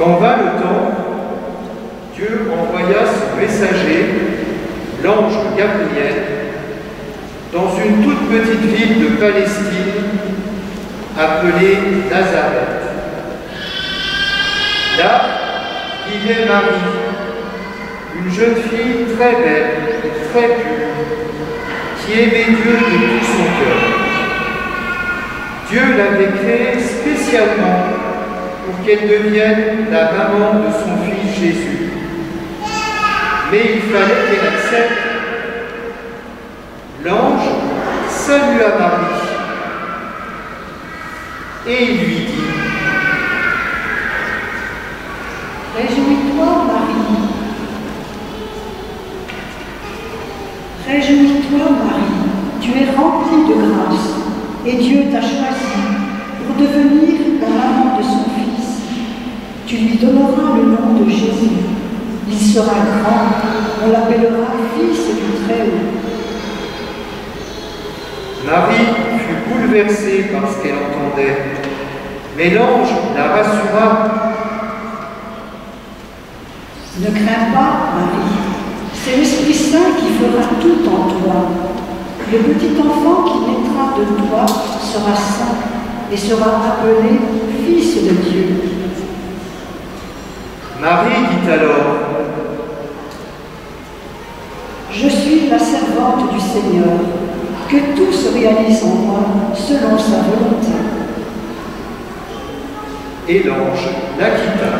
Quand vint le temps, Dieu envoya son messager, l'ange Gabriel, dans une toute petite ville de Palestine appelée Nazareth. Là vivait Marie, une jeune fille très belle, très pure, qui aimait Dieu de tout son cœur. Dieu l'avait créée spécialement pour qu'elle devienne la maman de son fils Jésus. Mais il fallait qu'elle accepte. L'ange salua Marie et il lui dit: Réjouis-toi, Marie. Réjouis-toi, Marie. Tu es remplie de grâce et Dieu t'a choisi pour devenir la maman de son fils. Tu lui donneras le nom de Jésus. Il sera grand, on l'appellera Fils du Très-Haut. Marie fut bouleversée par ce qu'elle entendait, mais l'ange la rassura. Ne crains pas, Marie, c'est l'Esprit Saint qui fera tout en toi. Le petit enfant qui naîtra de toi sera saint et sera appelé Fils de Dieu. Marie dit alors: Je suis la servante du Seigneur, que tout se réalise en moi selon sa volonté. Et l'ange la quitta.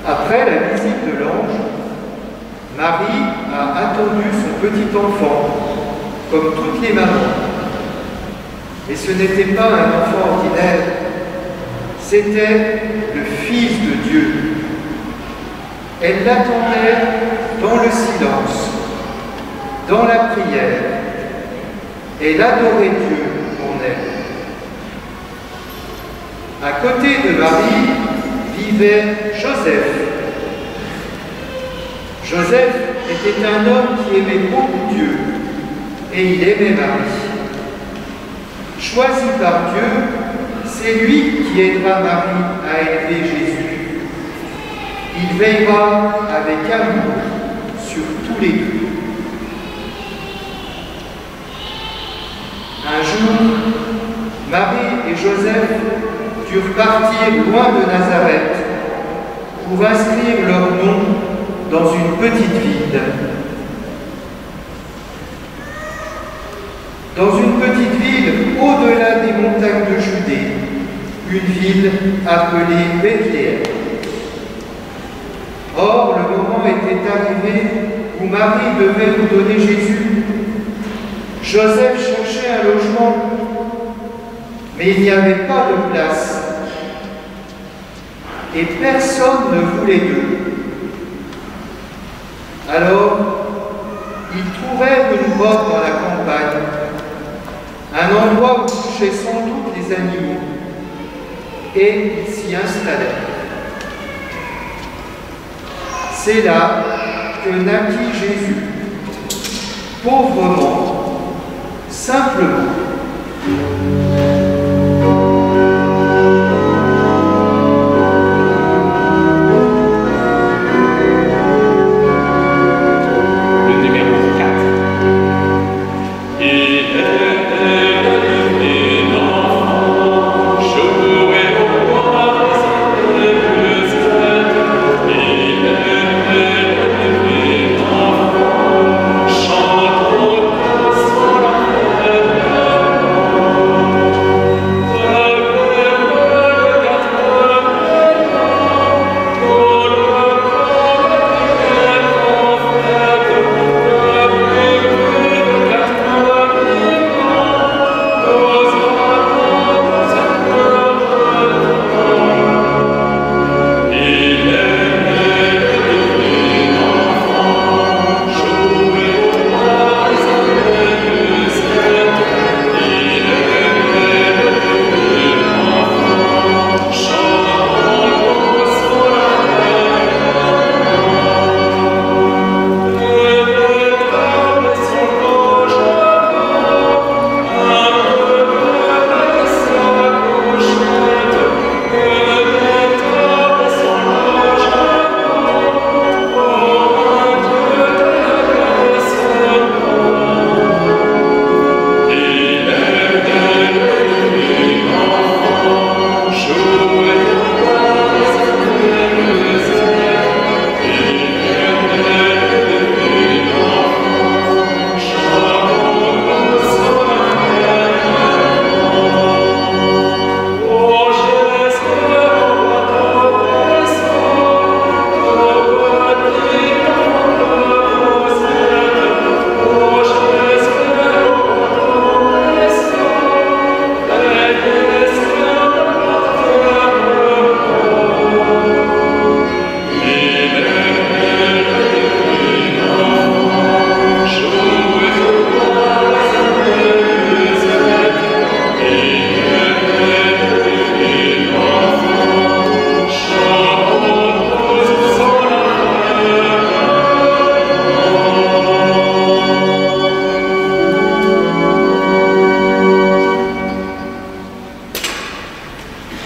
Après la visite de l'ange, Marie a attendu son petit enfant, comme toutes les mamans. Mais ce n'était pas un enfant ordinaire, c'était le Fils de Dieu. Elle l'attendait dans le silence, dans la prière. Elle adorait Dieu en elle. À côté de Marie vivait Joseph. Joseph était un homme qui aimait beaucoup Dieu et il aimait Marie. Choisi par Dieu, c'est lui qui aidera Marie à élever Jésus. Il veillera avec amour sur tous les deux. Un jour, Marie et Joseph durent partir loin de Nazareth pour inscrire leur nom dans une petite ville. Dans une petite ville au-delà des montagnes de Judée, une ville appelée Bethléem. Or, le moment était arrivé où Marie devait nous donner Jésus. Joseph cherchait un logement, mais il n'y avait pas de place. Et personne ne voulait d'eux. Alors, ils trouvèrent une grotte dans la campagne, un endroit où couchaient sans doute les animaux, et ils s'y installèrent. C'est là que naquit Jésus, pauvrement, simplement.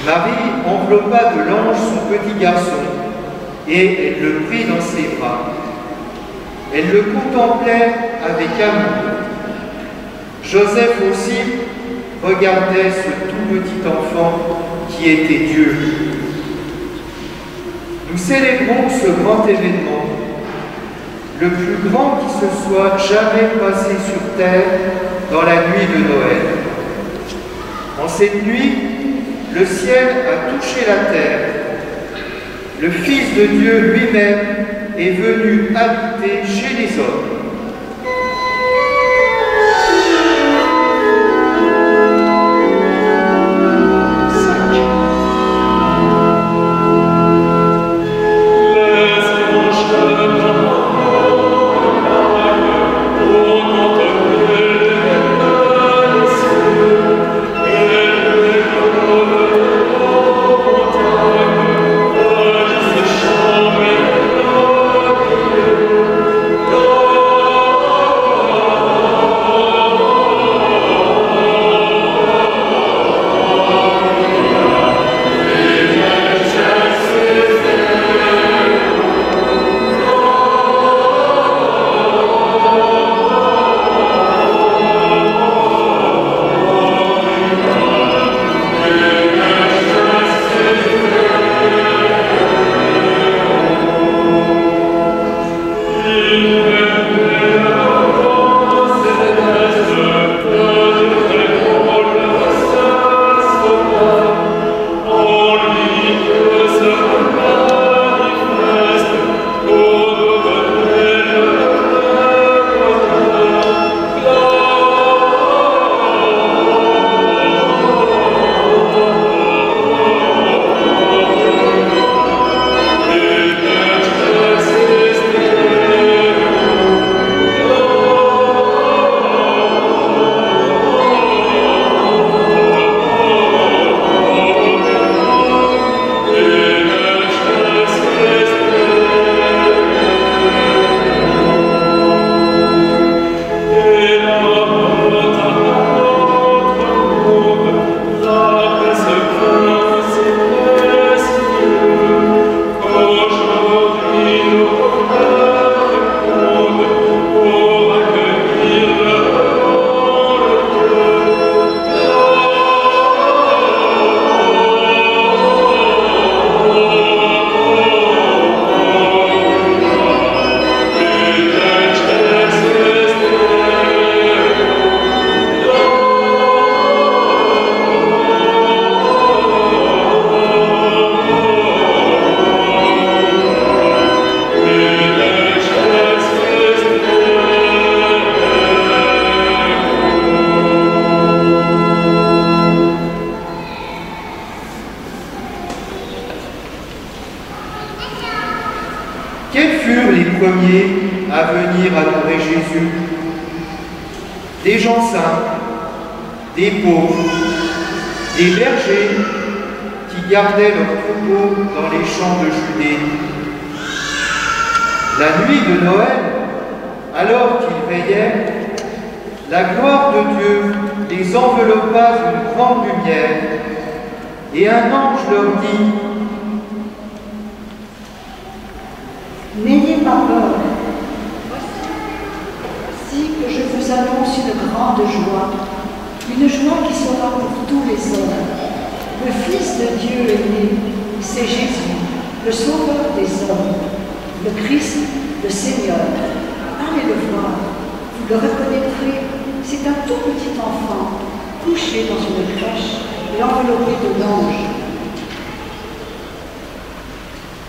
Marie enveloppa de l'ange son petit garçon et elle le prit dans ses bras. Elle le contemplait avec amour. Joseph aussi regardait ce tout petit enfant qui était Dieu. Nous célébrons ce grand événement, le plus grand qui se soit jamais passé sur terre dans la nuit de Noël. En cette nuit, le ciel a touché la terre. Le Fils de Dieu lui-même est venu habiter chez les hommes. Oh Quels furent les premiers à venir adorer Jésus? Des gens simples, des pauvres, des bergers qui gardaient leurs troupeaux dans les champs de Judée. La nuit de Noël, alors qu'ils veillaient, la gloire de Dieu les enveloppa d'une grande lumière, et un ange leur dit: N'ayez pas peur. Voici que je vous annonce une grande joie, une joie qui sera pour tous les hommes. Le Fils de Dieu est né, c'est Jésus, le Sauveur des hommes, le Christ, le Seigneur. Allez le voir, vous le reconnaîtrez, c'est un tout petit enfant, couché dans une crèche et enveloppé de langes.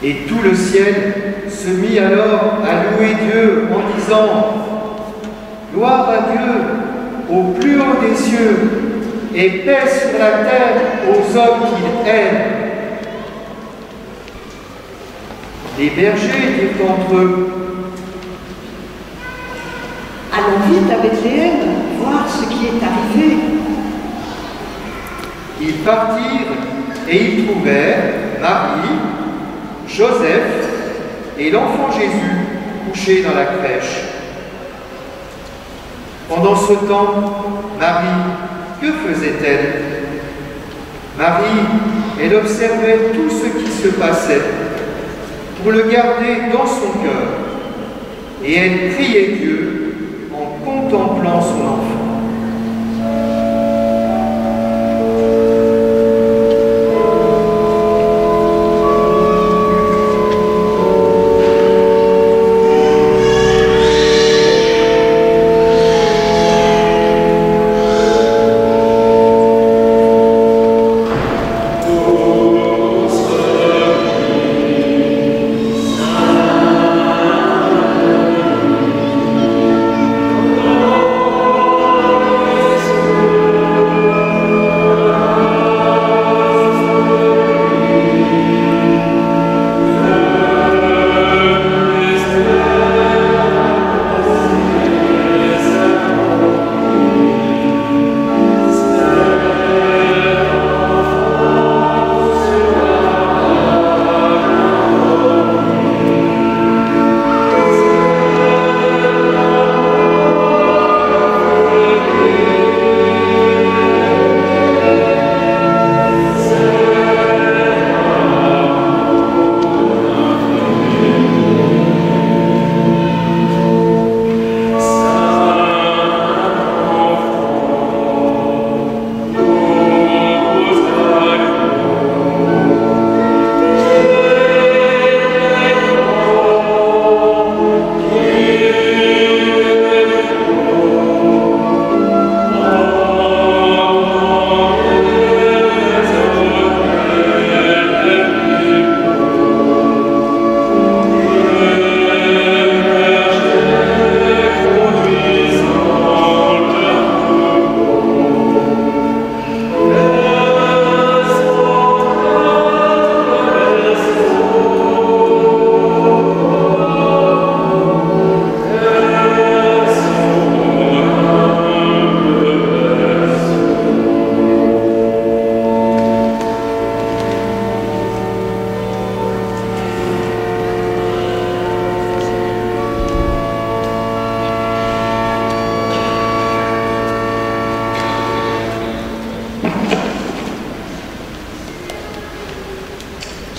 Et tout le ciel se mit alors à louer Dieu en disant: Gloire à Dieu au plus haut des cieux, et paix sur la terre aux hommes qu'il aime. Les bergers dirent entre eux: Allons vite à Bethléem, voir ce qui est arrivé. Ils partirent et ils trouvèrent Marie, Joseph et l'enfant Jésus couchés dans la crèche. Pendant ce temps, Marie, que faisait-elle? Marie, elle observait tout ce qui se passait pour le garder dans son cœur, et elle priait Dieu en contemplant son enfant.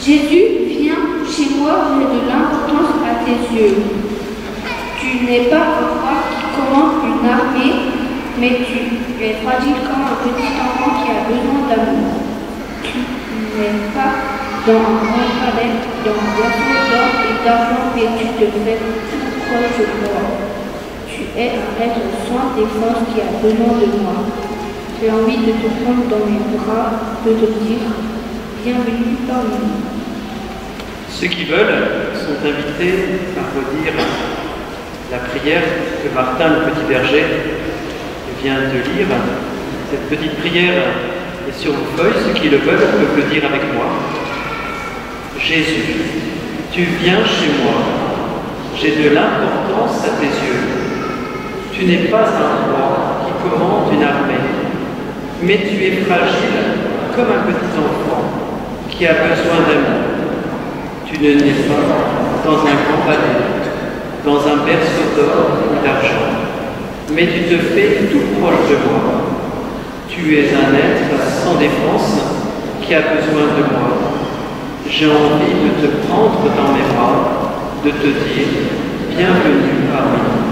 Jésus, viens chez moi, j'ai de l'importance à tes yeux. Tu n'es pas un roi qui commande une armée, mais tu es fragile comme un petit enfant qui a besoin d'amour. Tu n'es pas dans un grand palais, dans un berceau d'or et d'argent, mais tu te fais tout proche de moi. Tu es un être sans défense qui a besoin de moi. J'ai envie de te prendre dans mes bras, de te dire bienvenue parmi nous. Ceux qui veulent sont invités à redire la prière que Martin, le petit berger, vient de lire. Cette petite prière est sur vos feuilles. Ceux qui le veulent peuvent le dire avec moi. Jésus, tu viens chez moi, j'ai de l'importance à tes yeux. Tu n'es pas un roi qui commande une armée, mais tu es fragile comme un petit enfant qui a besoin d'amour. Tu ne nais pas dans un grand palais, dans un berceau d'or ou d'argent, mais tu te fais tout proche de moi. Tu es un être sans défense qui a besoin de moi. J'ai envie de te prendre dans mes bras, de te dire bienvenue parmi nous.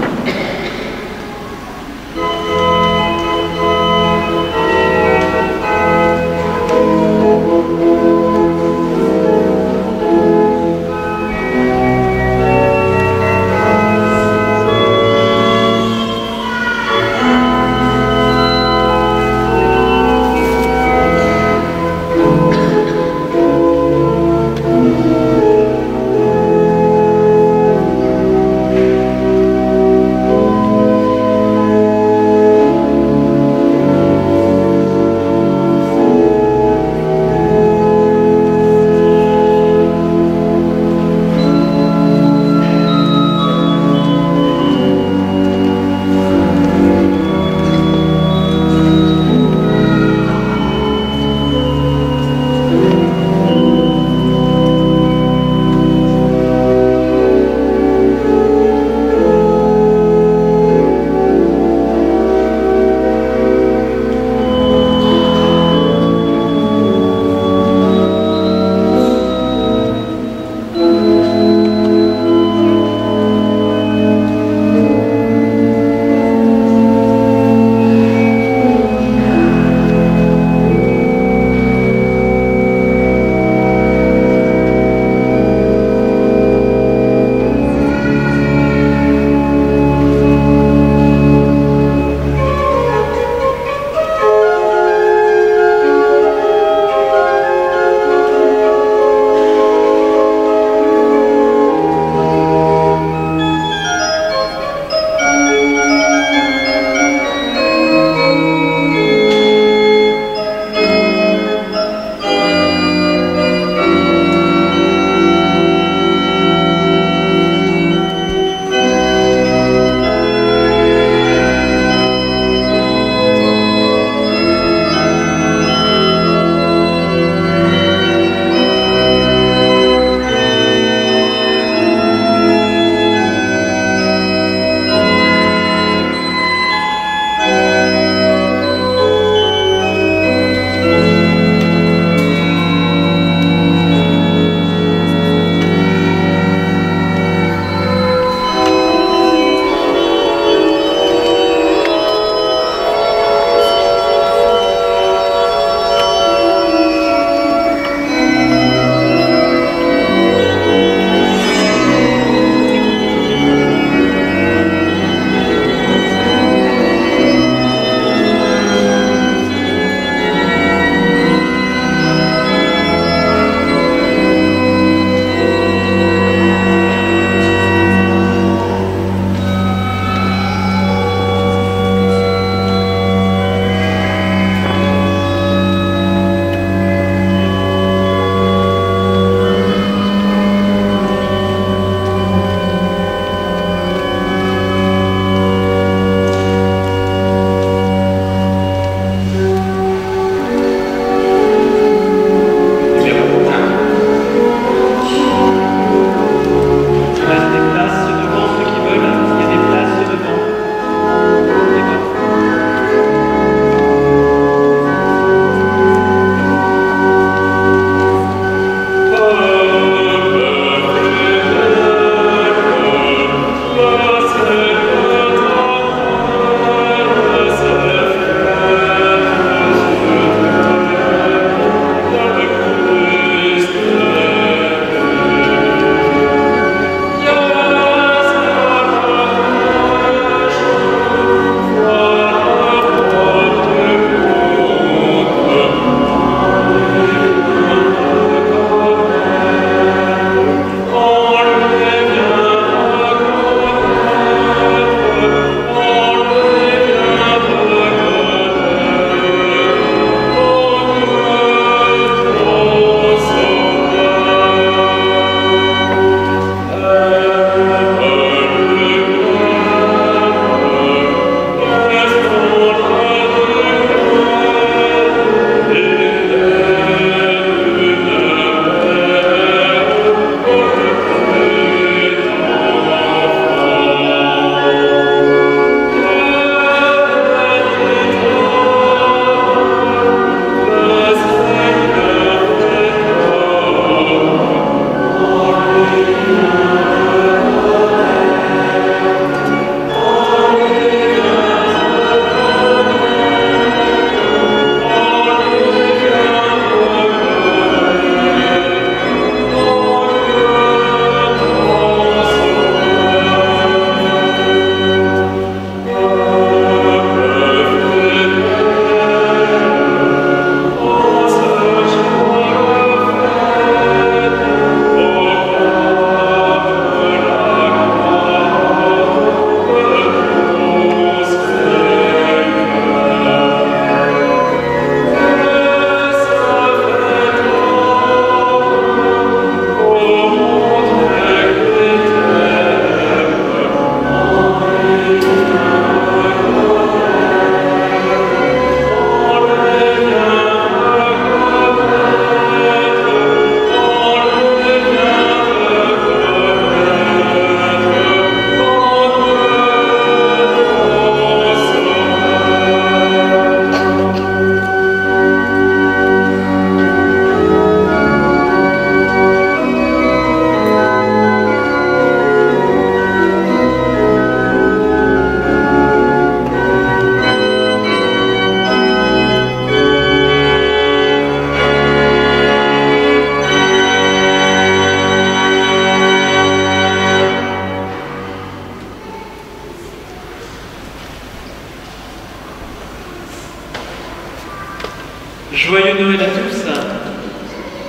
Joyeux Noël à tous.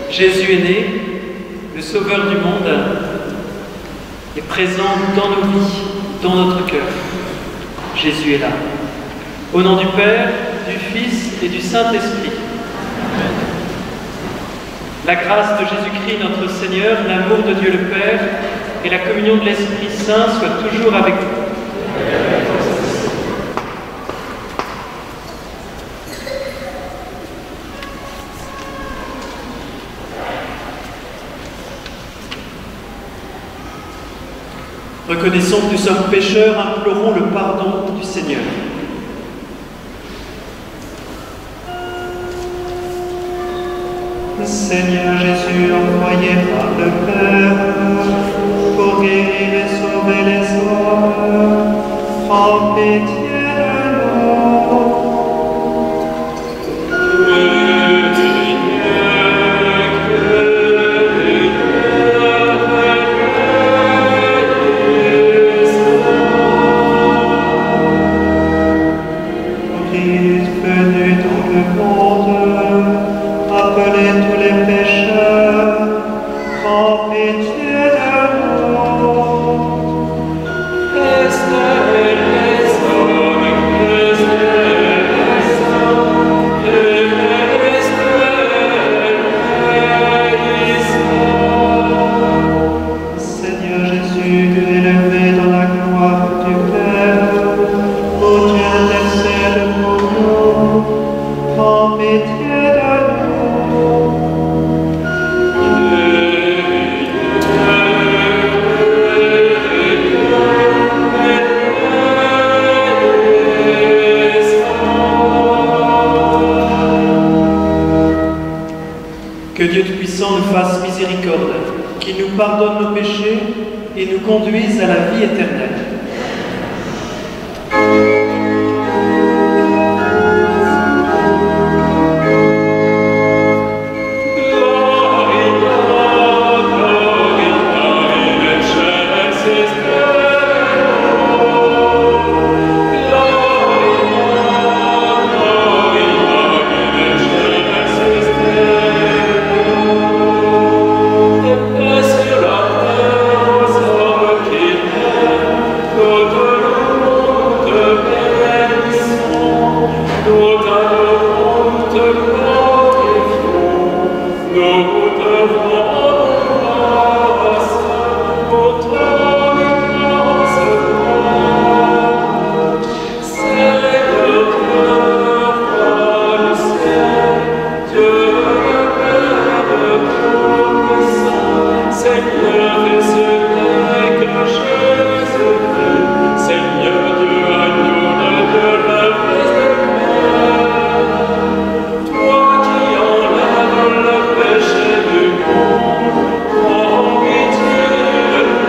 Jésus est né, le Sauveur du monde, est présent dans nos vies, dans notre cœur. Jésus est là. Au nom du Père, du Fils et du Saint-Esprit. La grâce de Jésus-Christ notre Seigneur, l'amour de Dieu le Père et la communion de l'Esprit Saint soient toujours avec vous. Reconnaissons que nous sommes pécheurs, implorons le pardon du Seigneur. Seigneur Jésus, envoyé par le Père pour guérir et sauver les hommes, prends pitié de nous. Christ venu dans le monde, appelez tous les pécheurs, prends pitié de nous. Seigneur Jésus, élevé dans la gloire du Père, ô Dieu intercède pour nous, prends pitié de nous. Que Dieu Tout-Puissant nous fasse miséricorde, qu'il nous pardonne nos péchés et nous conduise à la vie éternelle. Péché du monde, prends pitié de nous.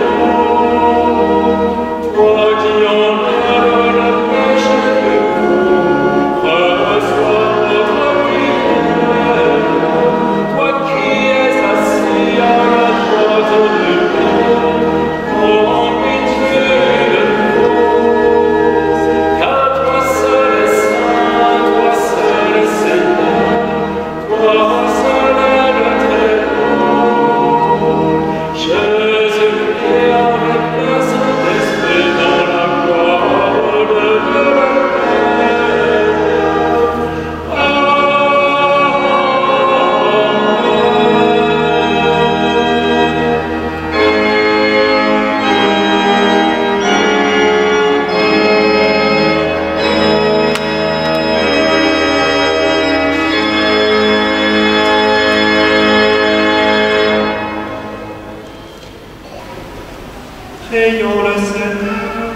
Prions le Seigneur.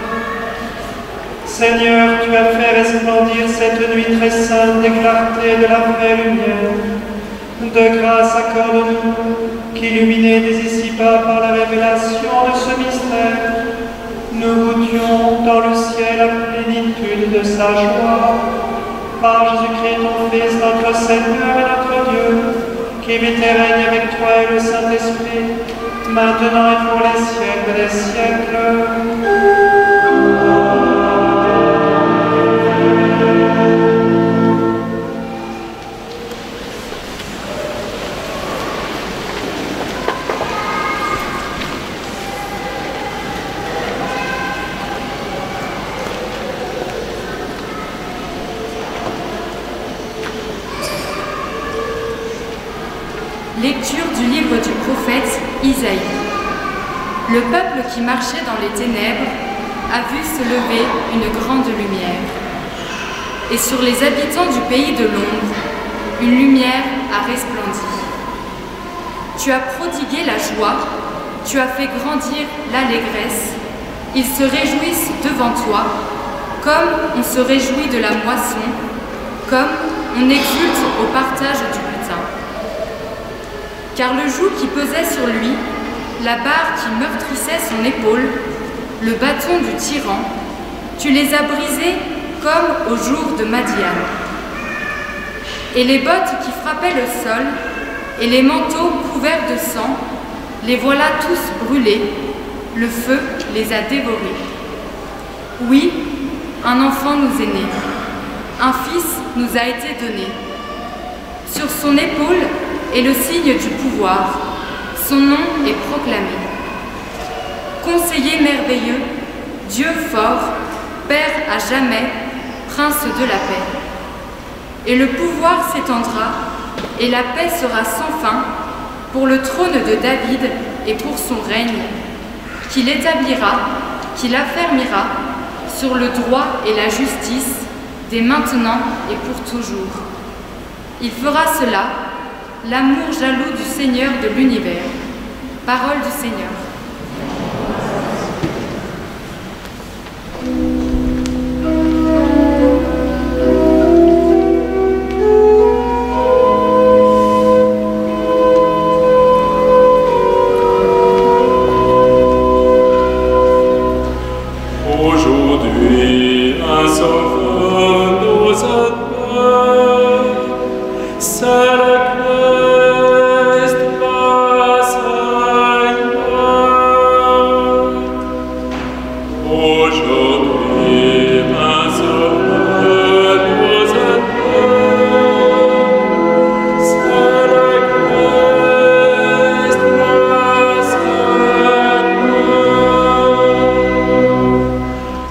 Seigneur, tu as fait resplendir cette nuit très sainte des clartés de la vraie lumière. De grâce accorde-nous qu'illuminés dès ici-bas par la révélation de ce mystère, nous goûtions dans le ciel la plénitude de sa joie. Par Jésus-Christ, ton Fils, notre Seigneur et notre Dieu, qui vit et règne avec toi et le Saint-Esprit, maintenant et pour les siècles des siècles. Lecture du livre du prophète Isaïe. Le peuple qui marchait dans les ténèbres a vu se lever une grande lumière. Et sur les habitants du pays de l'ombre, une lumière a resplendi. Tu as prodigué la joie, tu as fait grandir l'allégresse. Ils se réjouissent devant toi, comme on se réjouit de la moisson, comme on exulte au partage du butin. Car le joug qui pesait sur lui, la barre qui meurtrissait son épaule, le bâton du tyran, tu les as brisés comme au jour de Madian. Et les bottes qui frappaient le sol, et les manteaux couverts de sang, les voilà tous brûlés, le feu les a dévorés. Oui, un enfant nous est né, un fils nous a été donné. Sur son épaule est le signe du pouvoir, son nom est proclamé. Conseiller merveilleux, Dieu fort, Père à jamais, Prince de la paix. Et le pouvoir s'étendra, et la paix sera sans fin, pour le trône de David et pour son règne, qu'il établira, qu'il affermira, sur le droit et la justice, dès maintenant et pour toujours. Il fera cela, l'amour jaloux du Seigneur de l'univers. Parole du Seigneur. Aujourd'hui, un sauveur nous attend, c'est le Christ le Seigneur. Aujourd'hui, un sauveur nous attend, c'est le Christ le Seigneur.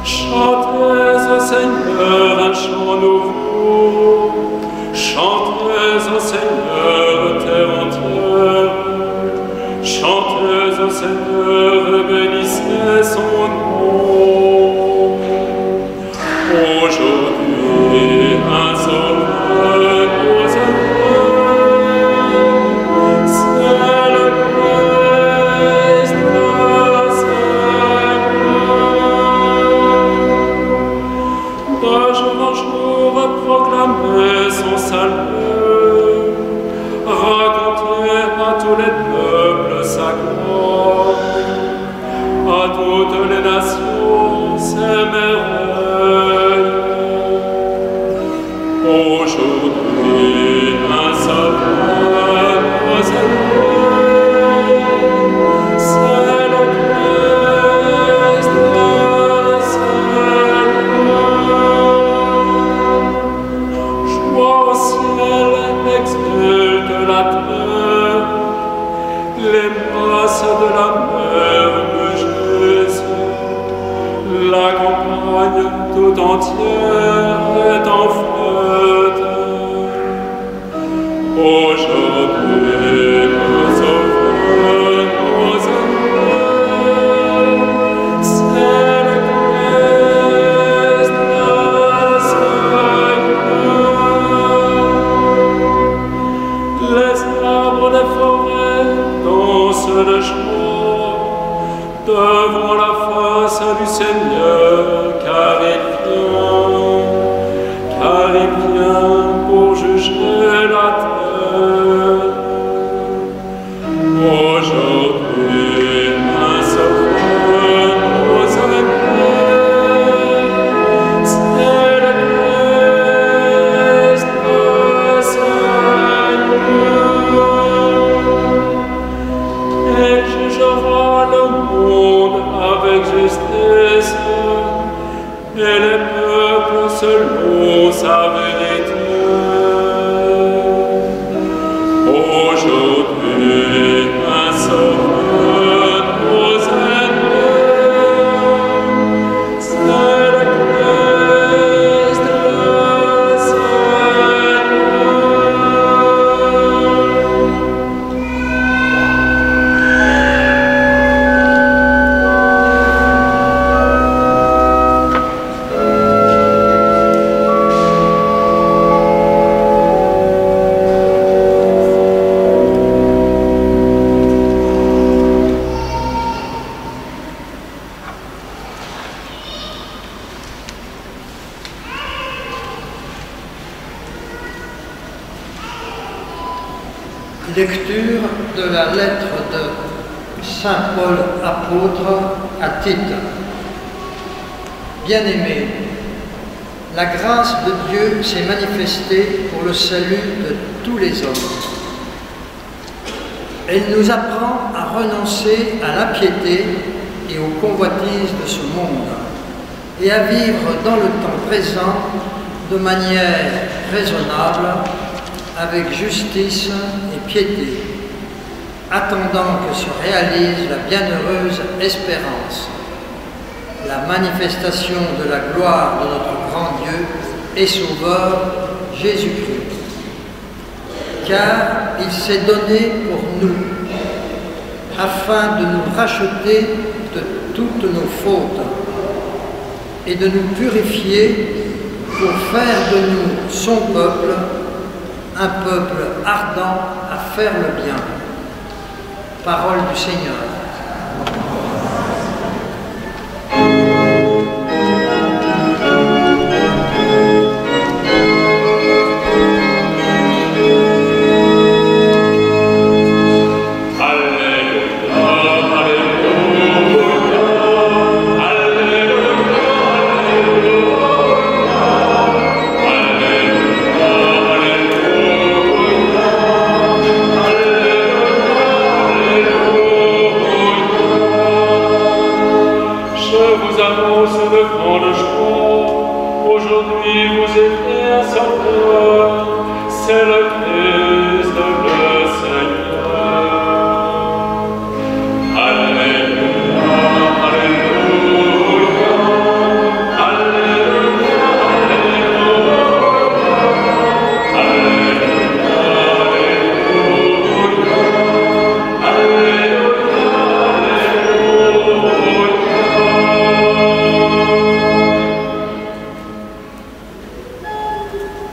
Chantez au Seigneur un chant nouveau, chantez au Seigneur terre entière, chantez au Seigneur et bénissez son nom. Aujourd'hui, un sauveur nous attend, c'est le Christ le Seigneur. De jour en jour, proclamez son salut, racontez à tous les peuples sa gloire, à toutes les nations ses merveilles. Aujourd'hui, un sauveur nous attend, c'est le Christ le Seigneur. Joie au ciel, exulte la terre, les masses de la mer me Jésus, la campagne tout entière est en fête. Aujourd'hui, un sauveur nous attend, c'est le Christ le Seigneur. Les arbres des forêts dansent de joie, devant la face du Seigneur, car il vient pour juger la terre. Aujourd'hui, un sauveur nous appelle, c'est le Christ le Seigneur. Il jugera le monde avec justice et les peuples selon sa vérité. Aujourd'hui, un sauveur nous appelle, c'est le Christ le Seigneur. Lecture de la lettre de Saint Paul apôtre à Tite. Bien-aimés, la grâce de Dieu s'est manifestée pour le salut de tous les hommes. Elle nous apprend à renoncer à l'impiété et aux convoitises de ce monde et à vivre dans le temps présent de manière raisonnable, avec justice et piété, attendant que se réalise la bienheureuse espérance, la manifestation de la gloire de notre grand Dieu et Sauveur Jésus-Christ. Car il s'est donné pour nous, afin de nous racheter de toutes nos fautes et de nous purifier pour faire de nous son peuple, un peuple ardent à faire le bien. Parole du Seigneur.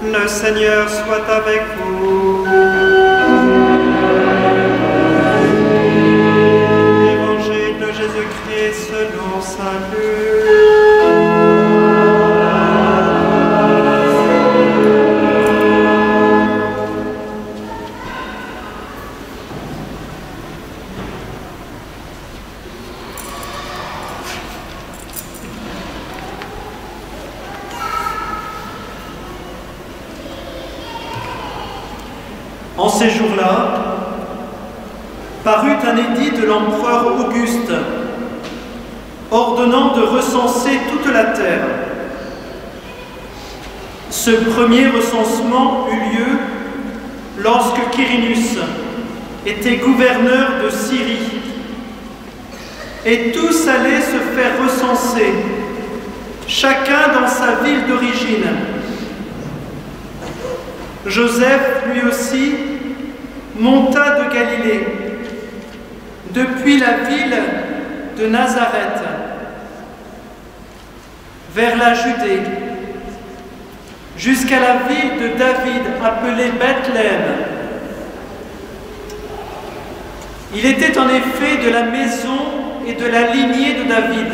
Le Seigneur soit avec vous. Évangile de Jésus-Christ selon saint Luc. En ces jours-là, parut un édit de l'empereur Auguste, ordonnant de recenser toute la terre. Ce premier recensement eut lieu lorsque Quirinus était gouverneur de Syrie, et tous allaient se faire recenser, chacun dans sa ville d'origine. Joseph, lui aussi, monta de Galilée, depuis la ville de Nazareth, vers la Judée, jusqu'à la ville de David, appelée Bethléem. Il était en effet de la maison et de la lignée de David.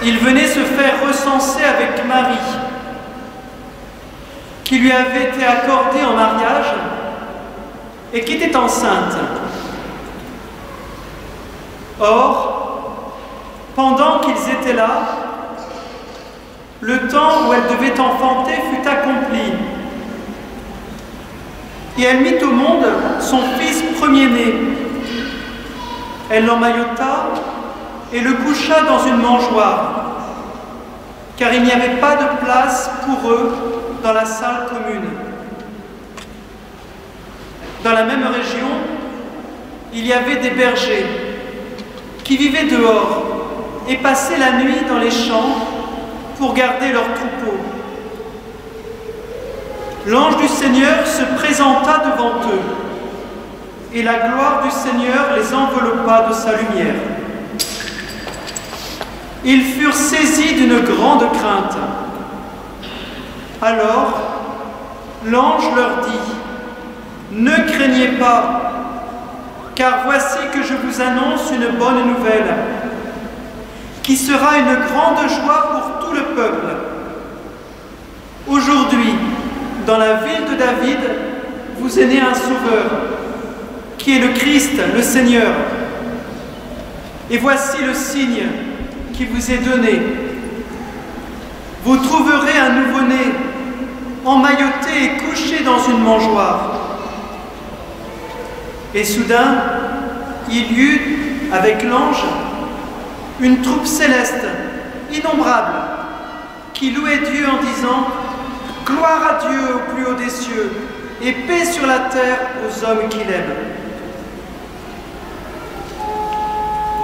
Il venait se faire recenser avec Marie, qui lui avait été accordée en mariage et qui était enceinte. Or, pendant qu'ils étaient là, le temps où elle devait enfanter fut accompli. Et elle mit au monde son fils premier-né. Elle l'emmaillota et le coucha dans une mangeoire, car il n'y avait pas de place pour eux dans la salle commune. Dans la même région, il y avait des bergers qui vivaient dehors et passaient la nuit dans les champs pour garder leurs troupeaux. L'ange du Seigneur se présenta devant eux, et la gloire du Seigneur les enveloppa de sa lumière. Ils furent saisis d'une grande crainte. Alors, l'ange leur dit : « Ne craignez pas, car voici que je vous annonce une bonne nouvelle, qui sera une grande joie pour tout le peuple. Aujourd'hui, dans la ville de David, vous est né un sauveur, qui est le Christ, le Seigneur. Et voici le signe qui vous est donné. Vous trouverez un nouveau-né, emmailloté et couché dans une mangeoire. » Et soudain, il y eut, avec l'ange, une troupe céleste, innombrable, qui louait Dieu en disant : « Gloire à Dieu au plus haut des cieux, et paix sur la terre aux hommes qu'il aime. »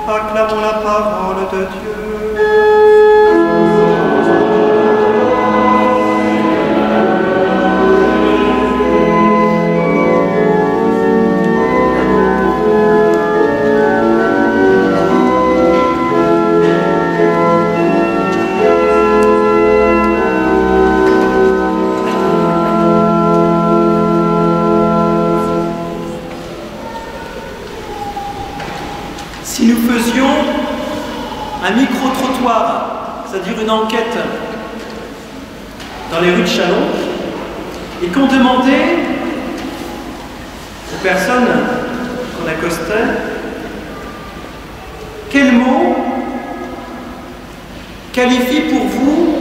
Acclamons la parole de Dieu. Si nous faisions un micro-trottoir, c'est-à-dire une enquête dans les rues de Châlons, et qu'on demandait aux personnes qu'on accostait quel mot qualifie pour vous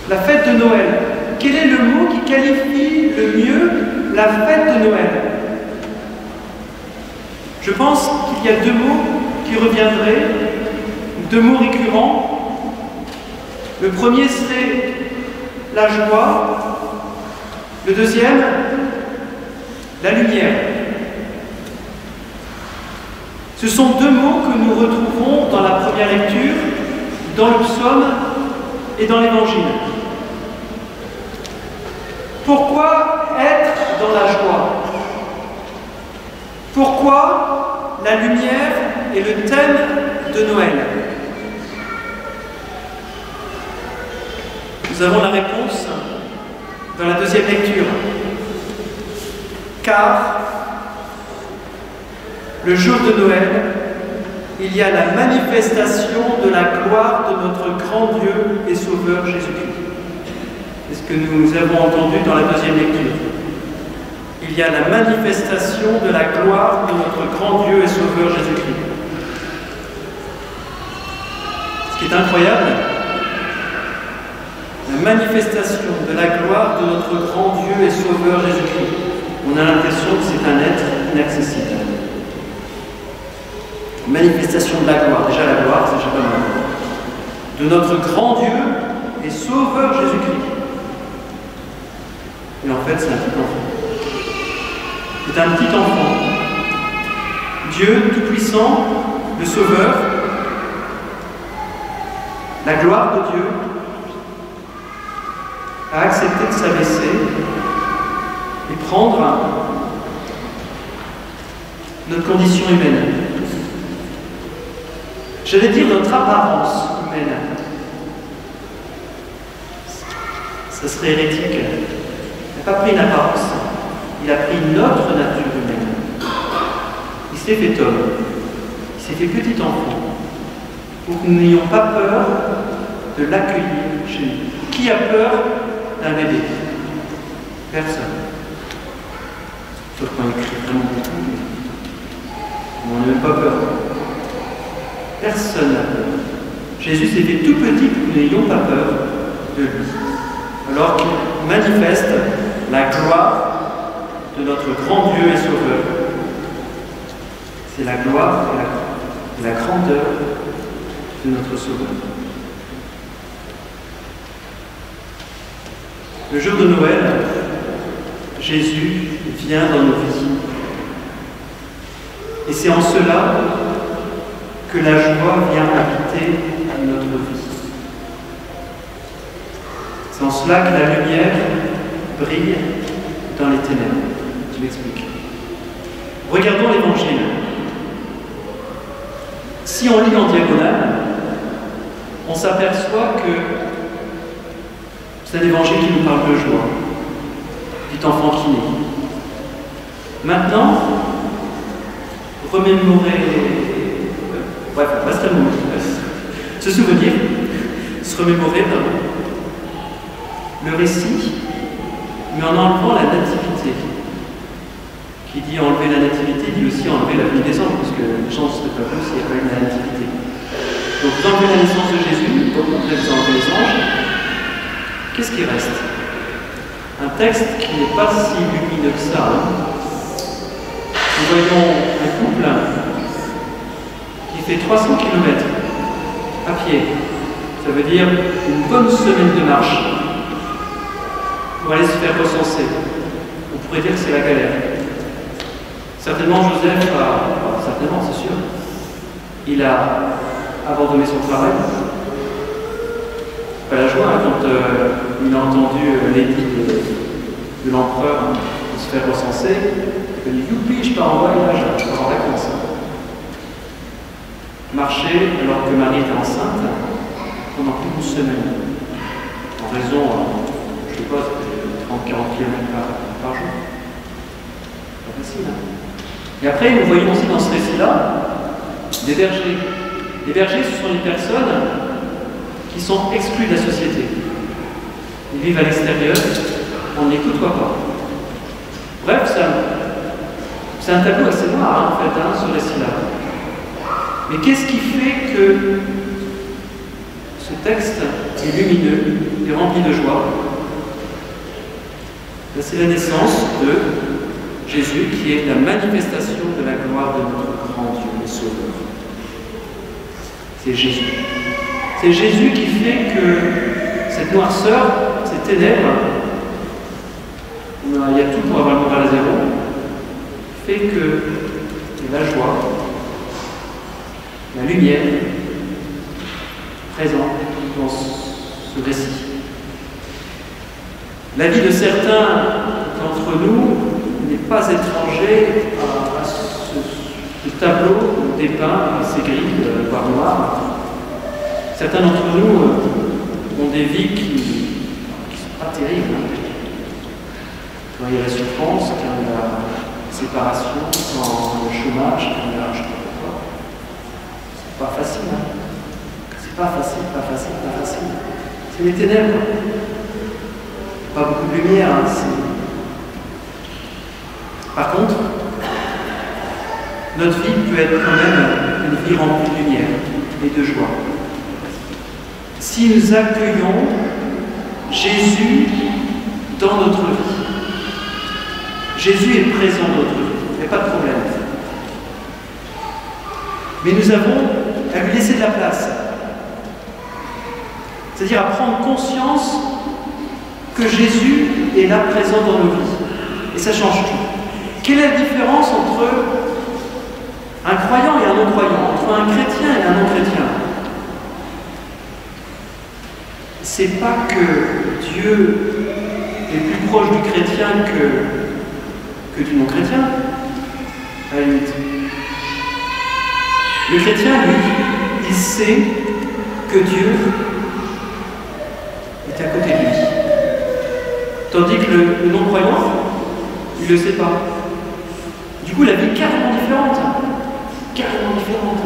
la fête de Noël, quel est le mot qui qualifie le mieux la fête de Noël? Je pense qu'il y a deux mots qui reviendraient, deux mots récurrents. Le premier serait la joie, le deuxième, la lumière. Ce sont deux mots que nous retrouvons dans la première lecture, dans le psaume et dans l'évangile. Pourquoi être dans la joie? Pourquoi la lumière est le thème de Noël? Nous avons la réponse dans la deuxième lecture. Car le jour de Noël, il y a la manifestation de la gloire de notre grand Dieu et Sauveur Jésus-Christ. C'est ce que nous avons entendu dans la deuxième lecture. Il y a la manifestation de la gloire de notre grand Dieu et Sauveur Jésus-Christ. Ce qui est incroyable, la manifestation de la gloire de notre grand Dieu et Sauveur Jésus-Christ. On a l'impression que c'est un être inaccessible. Manifestation de la gloire, déjà la gloire, c'est déjà pas mal. De notre grand Dieu et Sauveur Jésus-Christ. Et en fait, c'est un petit enfant. C'est un petit enfant. Dieu Tout-Puissant, le Sauveur, la gloire de Dieu, a accepté de s'abaisser et prendre notre condition humaine. J'allais dire notre apparence humaine. Ça serait hérétique. Il n'a pas pris une apparence, il a pris notre nature humaine. s'est fait homme, il s'est fait petit enfant, pour que nous n'ayons pas peur de l'accueillir chez nous. Qui a peur d'un bébé? Personne. Sauf qu'on écrit vraiment beaucoup, mais on n'a même pas peur. Personne n'a peur. Jésus s'est fait tout petit pour que nous n'ayons pas peur de lui. Alors qu'il manifeste la gloire de notre grand Dieu et Sauveur. C'est la gloire et la grandeur de notre Sauveur. Le jour de Noël, Jésus vient dans nos vies. Et c'est en cela que la joie vient habiter notre vie. C'est en cela que la lumière brille dans les ténèbres. Je m'explique. Regardons l'Évangile. Si on lit en diagonale, on s'aperçoit que c'est un évangile qui nous parle de joie, petit enfant qui naît. Maintenant, remémorer, bref, reste un moment, se souvenir, se remémorer, le récit, mais en enlevant la nativité. Qui dit enlever la nativité, dit aussi enlever la vie des anges, parce que les gens ne seraient pas plus s'il n'y a pas eu la nativité. Donc vous enlevez la naissance de Jésus, donc vous enlevez les anges. Qu'est-ce qui reste? Un texte qui n'est pas si lumineux que ça. Nous voyons un couple qui fait 300 km à pied. Ça veut dire une bonne semaine de marche pour aller se faire recenser. On pourrait dire que c'est la galère. Certainement Joseph certainement c'est sûr, il a abandonné son travail. Pas la joie quand il a entendu l'édit de l'empereur de se faire recenser. Il a dit youpi, je pars en voyage, je pars en vacances. Marcher alors que Marie était enceinte pendant plus d'une semaine, en raison, je ne sais pas, 30-40 km par jour. C'est pas facile, hein. Et après, nous voyons aussi dans ce récit-là des bergers. Les bergers, ce sont les personnes qui sont exclues de la société. Ils vivent à l'extérieur, on ne les côtoie pas. Bref, c'est un tableau assez noir, en fait, ce récit-là. Mais qu'est-ce qui fait que ce texte est lumineux et rempli de joie? C'est la naissance de Jésus qui est la manifestation de la gloire de notre grand Dieu et Sauveur. C'est Jésus. C'est Jésus qui fait que cette noirceur, ces ténèbres, il y a tout pour avoir le moral à zéro, fait que la joie, la lumière présente dans ce récit. La vie de certains d'entre nous n'est pas étranger à ce tableau dépeint, à ces grilles voire noires. Certains d'entre nous ont des vies qui ne sont pas terribles. Quand il y a la souffrance, quand il y a la séparation, quand le chômage, quand il y a je ne sais pas quoi. C'est pas facile. Hein. C'est pas facile, pas facile, pas facile. C'est les ténèbres. Pas beaucoup de lumière. Hein. Par contre, notre vie peut être quand même une vie remplie de lumière et de joie. Si nous accueillons Jésus dans notre vie, Jésus est présent dans notre vie, il n'y a pas de problème. Mais nous avons à lui laisser de la place. C'est-à-dire à prendre conscience que Jésus est là présent dans nos vies. Et ça change tout. Quelle est la différence entre un croyant et un non-croyant, entre un chrétien et un non-chrétien? C'est pas que Dieu est plus proche du chrétien que du non-chrétien, à la limite. Le chrétien, lui, il sait que Dieu est à côté de lui. Tandis que le non-croyant, il ne le sait pas. Du coup, la vie est carrément différente. carrément différente.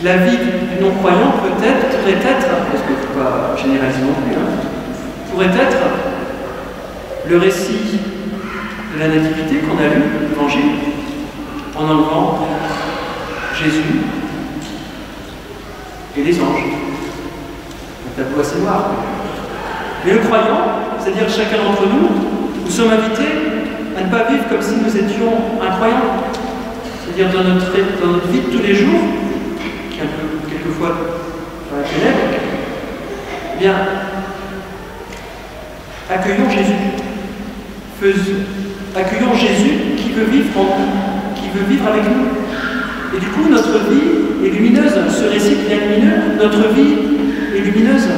La vie du non-croyant pourrait être, parce qu'il ne faut pas généraliser non plus, pourrait être le récit de la nativité qu'on a lu, l'Évangile, en enlevant Jésus et les anges. Un tableau assez noir. Mais le croyant, c'est-à-dire chacun d'entre nous, nous sommes invités à ne pas vivre comme si nous étions incroyants. C'est-à-dire dans notre vie de tous les jours, qui est un peu quelquefois dans la ténèbre, eh bien, accueillons Jésus. Accueillons Jésus qui veut vivre en nous, qui veut vivre avec nous. Et du coup, notre vie est lumineuse. Ce récit devient lumineux. Notre vie est lumineuse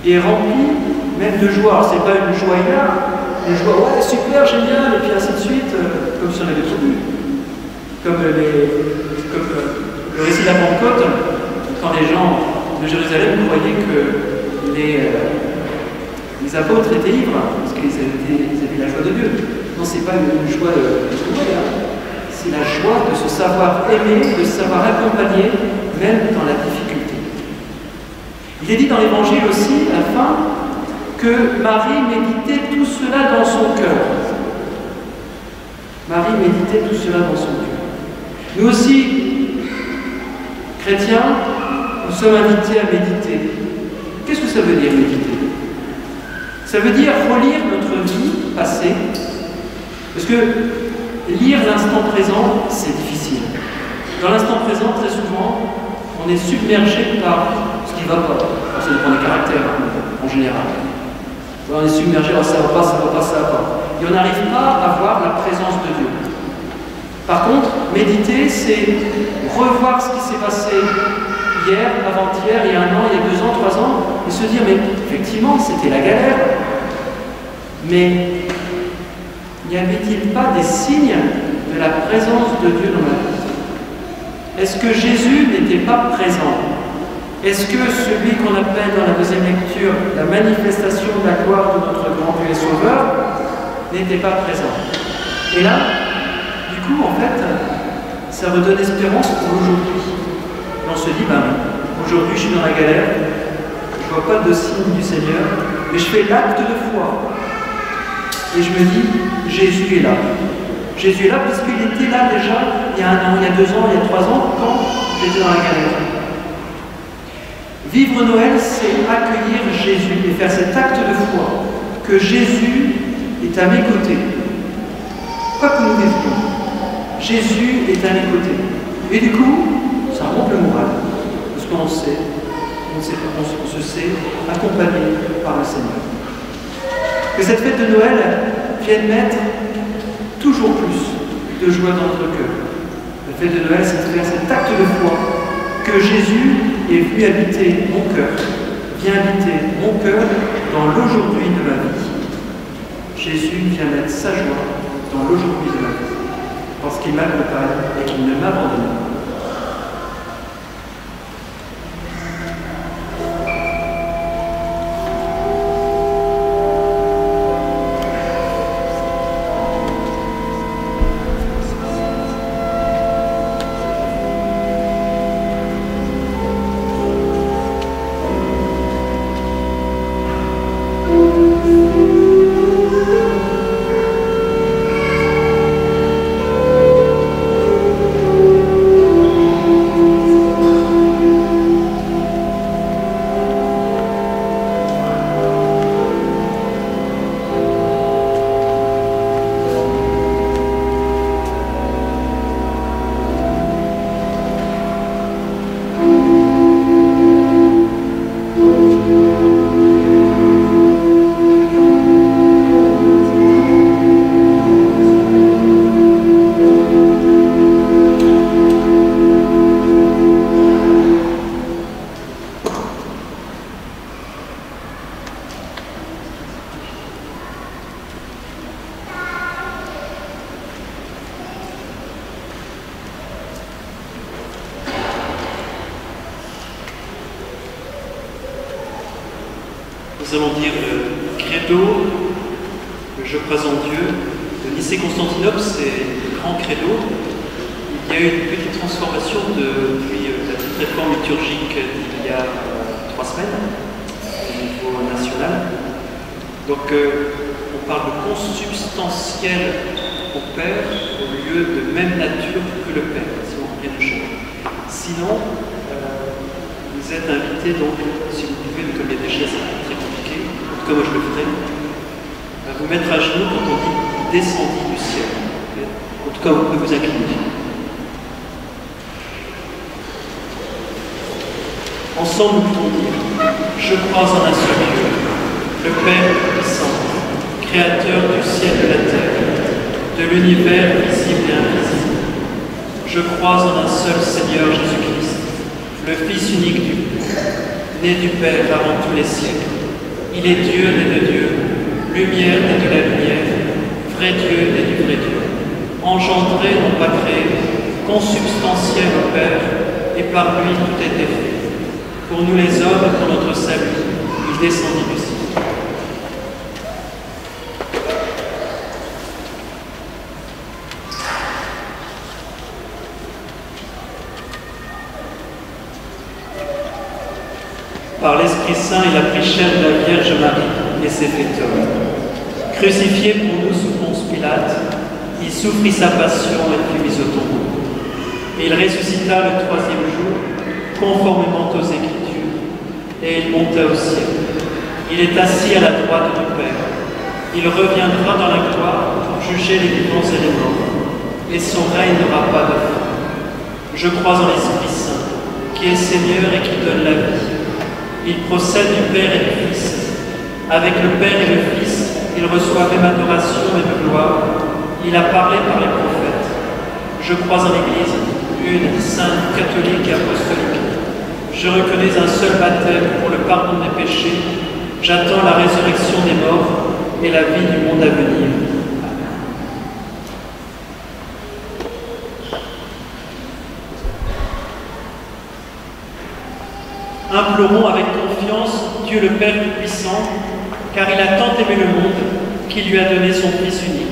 et remplie même de joie. C'est pas une joie là, une joie, ouais, super, génial, et puis ainsi de suite, comme si on avait tout vu. Comme le récit de la Pentecôte, quand les gens de Jérusalem croyaient que les apôtres étaient ivres, parce qu'ils avaient la joie de Dieu. Non, c'est pas une joie de joie, c'est la joie de se savoir aimer, de se savoir accompagner, même dans la difficulté. Il est dit dans l'Évangile aussi, à la fin, que Marie méditait tout cela dans son cœur. Marie méditait tout cela dans son cœur. Nous aussi, chrétiens, nous sommes invités à méditer. Qu'est-ce que ça veut dire méditer? Ça veut dire relire notre vie passée, parce que lire l'instant présent, c'est difficile. Dans l'instant présent, très souvent, on est submergé par ce qui ne va pas. Ça dépend des caractères, en général. On est submergé par ça va pas, ça va pas, ça va pas. Et on n'arrive pas à voir la présence de Dieu. Par contre, méditer, c'est revoir ce qui s'est passé hier, avant-hier, il y a 1 an, il y a 2 ans, 3 ans, et se dire, mais effectivement, c'était la galère. Mais n'y avait-il pas des signes de la présence de Dieu dans ma vie? Est-ce que Jésus n'était pas présent? Est-ce que celui qu'on appelle dans la deuxième lecture la manifestation de la gloire de notre grand Dieu et Sauveur n'était pas présent? Et là, du coup, en fait, ça redonne espérance pour aujourd'hui. Et on se dit, ben, aujourd'hui je suis dans la galère, je ne vois pas de signe du Seigneur, mais je fais l'acte de foi. Et je me dis, Jésus est là. Jésus est là parce qu'il était là déjà il y a 1 an, il y a 2 ans, il y a 3 ans, quand j'étais dans la galère. Vivre Noël, c'est accueillir Jésus et faire cet acte de foi, que Jésus est à mes côtés. Quoi que nous vivions, Jésus est à mes côtés. Et du coup, ça remonte le moral, parce qu'on se sait accompagné par le Seigneur. Que cette fête de Noël vienne mettre toujours plus de joie dans notre cœur. La fête de Noël, c'est de faire cet acte de foi, que Jésus est venu habiter mon cœur, vient habiter mon cœur dans l'aujourd'hui de ma vie. Jésus vient mettre sa joie dans l'aujourd'hui de ma vie, parce qu'il m'accompagne et qu'il ne m'abandonne pas. Nous allons dire le credo, je crois en Dieu, de Nicée-Constantinople, c'est grand credo, il y a eu une petite transformation depuis la petite réforme liturgique d'il y a 3 semaines au niveau national. Donc on parle de consubstantiel au Père au lieu de même nature que le Père, si on rien ne change. Sinon, vous êtes invités, donc, si vous pouvez, comme il y a des chaises très compliquées, en tout cas moi je le ferai, à vous mettre à genoux quand on dit descendit du ciel. En tout cas, vous pouvez vous incliner. Ensemble, nous pouvons dire: je crois en un seul Dieu, le Père puissant, créateur du ciel et de la terre, de l'univers visible et invisible. Je crois en un seul Seigneur Jésus-Christ, le Fils unique du Père, né du Père avant tous les siècles. Il est Dieu né de Dieu, lumière né de la lumière, vrai Dieu né du vrai Dieu, engendré, non pas créé, consubstantiel au Père, et par lui tout a été fait. Pour nous les hommes, pour notre salut, il descendit du ciel. Par l'Esprit Saint, il a pris chair de la Vierge Marie et s'est fait homme. Crucifié pour nous sous Ponce Pilate, il souffrit sa passion et fut mis au tombeau. Et il ressuscita le 3e jour, conformément aux Écritures, et il monta au ciel. Il est assis à la droite du Père. Il reviendra dans la gloire pour juger les vivants et les morts, et son règne n'aura pas de fin. Je crois en l'Esprit Saint, qui est Seigneur et qui donne la vie. Il procède du Père et du Fils. Avec le Père et le Fils, il reçoit même adoration et de gloire. Il a parlé par les prophètes. Je crois en l'Église, une, sainte, catholique et apostolique. Je reconnais un seul baptême pour le pardon des péchés. J'attends la résurrection des morts et la vie du monde à venir. Implorons avec confiance Dieu le Père Tout-Puissant, car il a tant aimé le monde qu'il lui a donné son Fils unique.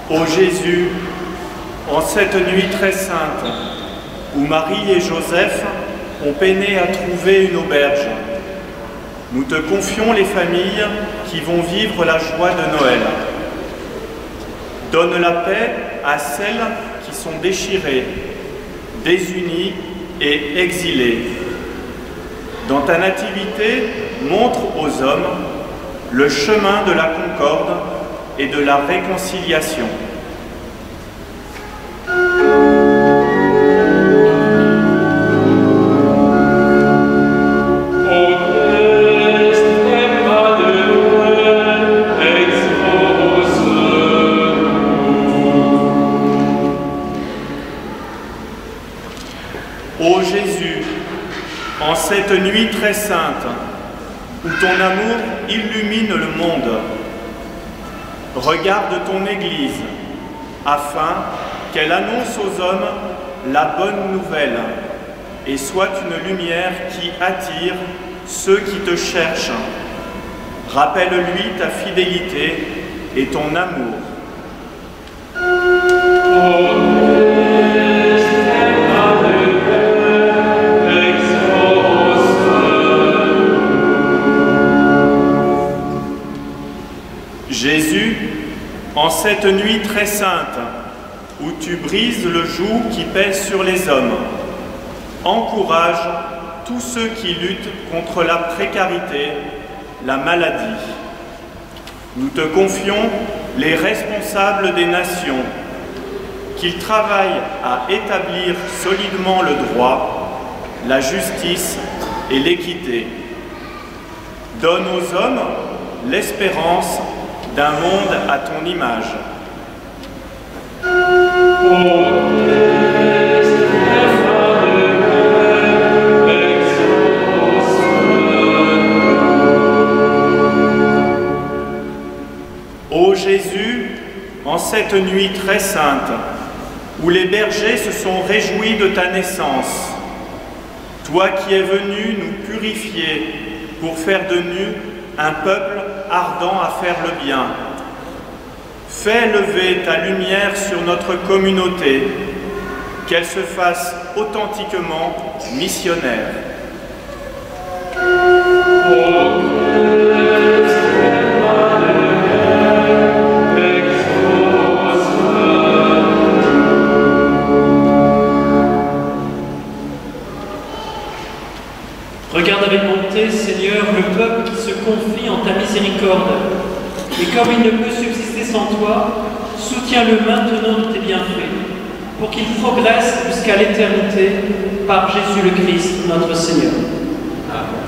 Ô Jésus, en cette nuit très sainte, où Marie et Joseph ont peiné à trouver une auberge, nous te confions les familles qui vont vivre la joie de Noël. Donne la paix à celles qui sont déchirées, désunies et exilées. Dans ta nativité, montre aux hommes le chemin de la concorde et de la réconciliation. Ô Jésus, en cette nuit très sainte, où ton amour illumine le monde, regarde ton Église, afin qu'elle annonce aux hommes la bonne nouvelle et soit une lumière qui attire ceux qui te cherchent. Rappelle-lui ta fidélité et ton amour. Jésus, en cette nuit très sainte, où tu brises le joug qui pèse sur les hommes, encourage tous ceux qui luttent contre la précarité, la maladie. Nous te confions les responsables des nations, qu'ils travaillent à établir solidement le droit, la justice et l'équité. Donne aux hommes l'espérance d'un monde à ton image. cette nuit très sainte, où les bergers se sont réjouis de ta naissance, toi qui es venu nous purifier pour faire de nous un peuple ardent à faire le bien, fais lever ta lumière sur notre communauté, qu'elle se fasse authentiquement missionnaire. Regarde avec bonté, Seigneur, le peuple qui se confie en ta miséricorde. Et comme il ne peut subsister sans toi, soutiens-le maintenant de tes bienfaits, pour qu'il progresse jusqu'à l'éternité par Jésus le Christ, notre Seigneur. Amen.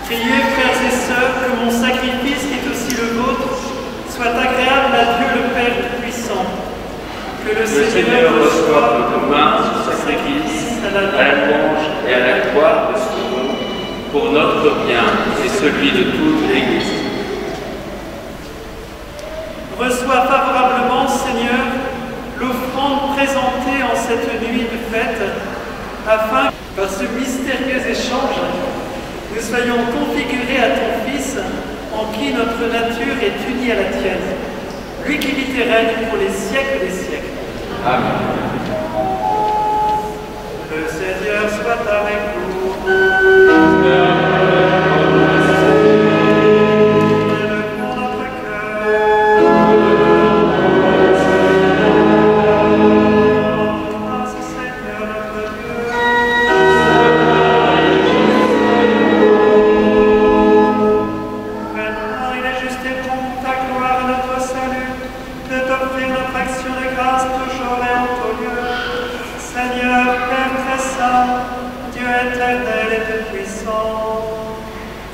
Priez, frères et sœurs, que mon sacrifice, qui est aussi le vôtre, soit agréable à Dieu le Père Tout-Puissant. Que le Seigneur reçoive de nos mains ce sacrifice à la louange et à la gloire de son nom, pour notre bien et celui de toute l'Église. Reçois favorablement, Seigneur, l'offrande présentée en cette nuit de fête, afin que, par ce mystérieux échange, nous soyons configurés à ton Fils, en qui notre nature est unie à la tienne, lui qui vit et règne pour les siècles des siècles. Amen. Le Seigneur soit avec vous. Élevons notre cœur. Grâce, Seigneur notre Dieu. Maintenant, il est juste et bon pour ta gloire et notre salut de t'offrir notre action de grâce toujours et en tout lieu. Seigneur, Père très saint, Dieu éternel et tout-puissant,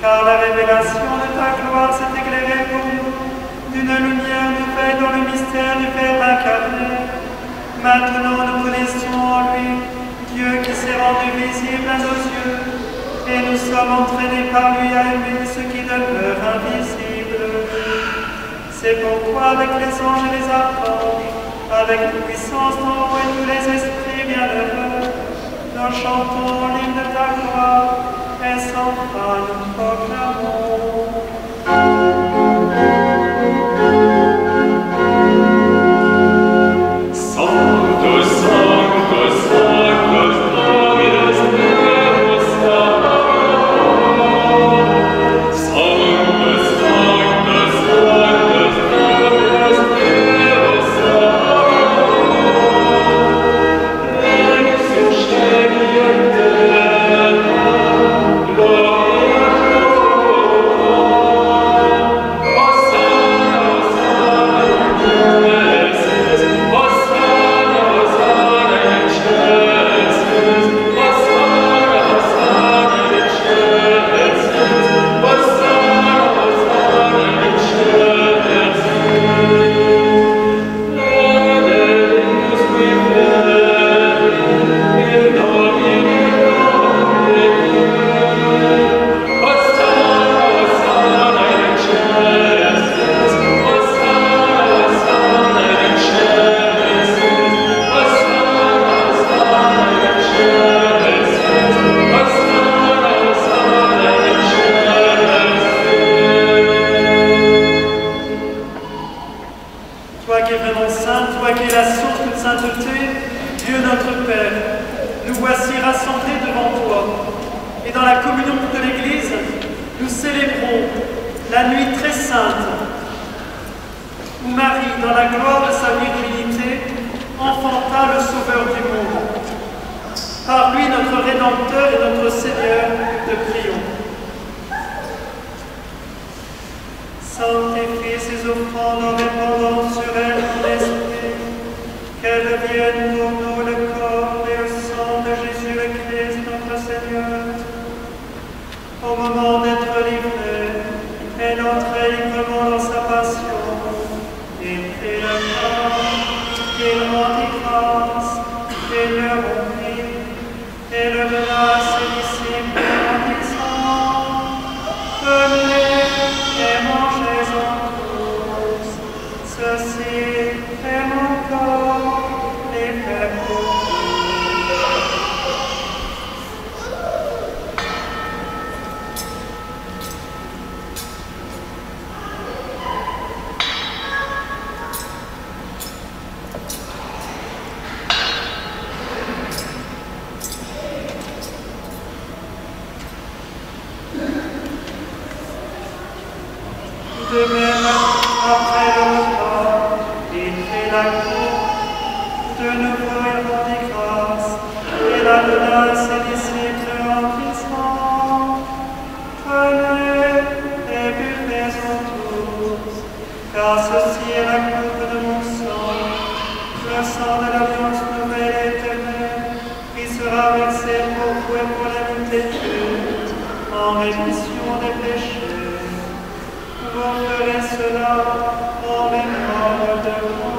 car la révélation de ta gloire s'est éclairée pour nous d'une lumière nouvelle dans le mystère du Père incarné. Maintenant, nous connaissons en lui Dieu qui s'est rendu visible à nos yeux, et nous sommes entraînés par lui à aimer ce qui demeure invisible. C'est pourquoi, avec les anges et les archanges, avec une puissance d'en haut et tous les esprits bienheureux, nous chantons l'hymne de ta gloire et sans fin nous proclamons. Sanctus, Sanctus, Sanctus, Dominus Deus Sabaoth. Sanctus, Sanctus, Sanctus, Dominus Deus Sabaoth. Lex in scelio in terra, gloria Deo. Hosanna, Hosanna in excelsis, Hosanna, Hosanna in excelsis, Hosanna, Hosanna in excelsis, Hosanna, Hosanna in excelsis. Laudemus qui veni, in nomine Domini. Hosanna, Hosanna in excelsis, Hosanna, Hosanna in excelsis, Hosanna, Hosanna in excelsis, Hosanna, Hosanna in excelsis. Toi qui es vraiment saint, toi qui es la source de sainteté, Dieu notre Père, nous voici rassemblés devant toi. Et dans la communion de l'Église, nous célébrons la nuit très sainte, où Marie, dans la gloire de sa virginité, enfanta le Sauveur du monde. Par lui, notre Rédempteur et notre Seigneur, te prions. Sanctifie ces offrandes en répandant sur elles ton esprit, qu'elles deviennent pour nous le corps et le sang de Jésus le Christ, notre Seigneur. Au moment d'être livré et d'entrer librement dans sa passion, il prit le pain, il rendit grâce, il le rompit et le donna à ses disciples en disant: Venez et mangez-en tous, ceci est mon corps livré pour vous. De même, après le repas, il prit la coupe, de nouveau il rendit grâce, et la donna à ses disciples en disant: Prenez et buvez-en tous, car ceci est la coupe de mon sang, le sang de l'alliance nouvelle et éternelle, qui sera versé pour vous et pour la vie des justes, en sans rémission des péchés. Vous ferez cela en mémoire de moi.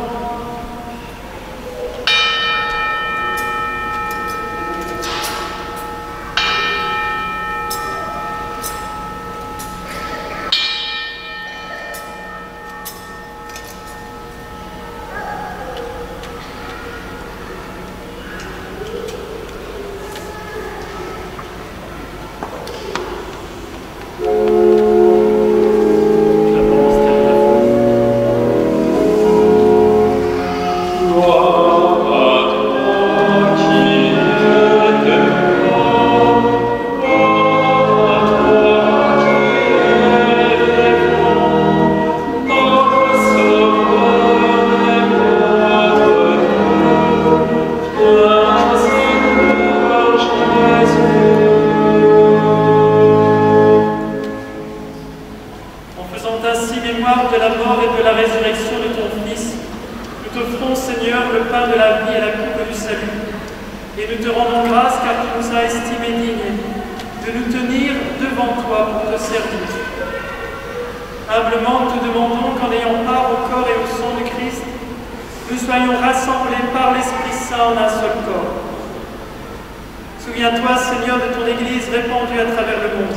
Souviens-toi, Seigneur, de ton Église répandue à travers le monde.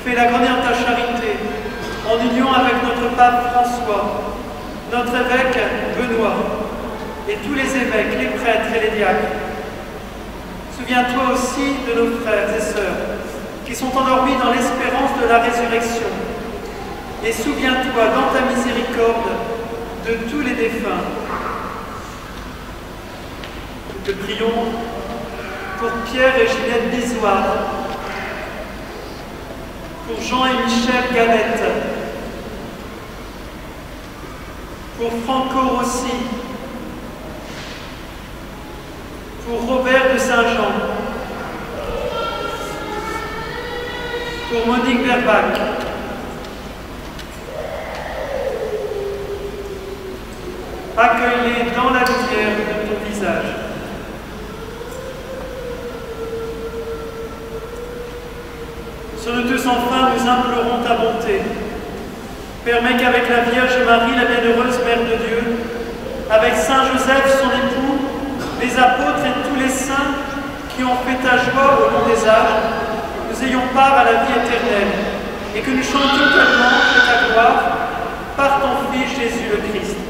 Fais-la grandir ta charité, en union avec notre pape François, notre évêque Benoît, et tous les évêques, les prêtres et les diacres. Souviens-toi aussi de nos frères et sœurs qui sont endormis dans l'espérance de la résurrection. Et souviens-toi dans ta miséricorde de tous les défunts. Nous te prions pour Pierre et Ginette Bisoire, pour Jean et Michel Galette, pour Franco Rossi, pour Robert de Saint-Jean, pour Monique Verbach, accueille-les dans la lumière de ton visage. Sur nous tous enfin, nous implorons ta bonté. Permets qu'avec la Vierge Marie, la bienheureuse Mère de Dieu, avec Saint Joseph, son époux, les apôtres et tous les saints qui ont fait ta joie au long des âges, nous ayons part à la vie éternelle et que nous chantions ta louange et ta gloire par ton Fils Jésus le Christ.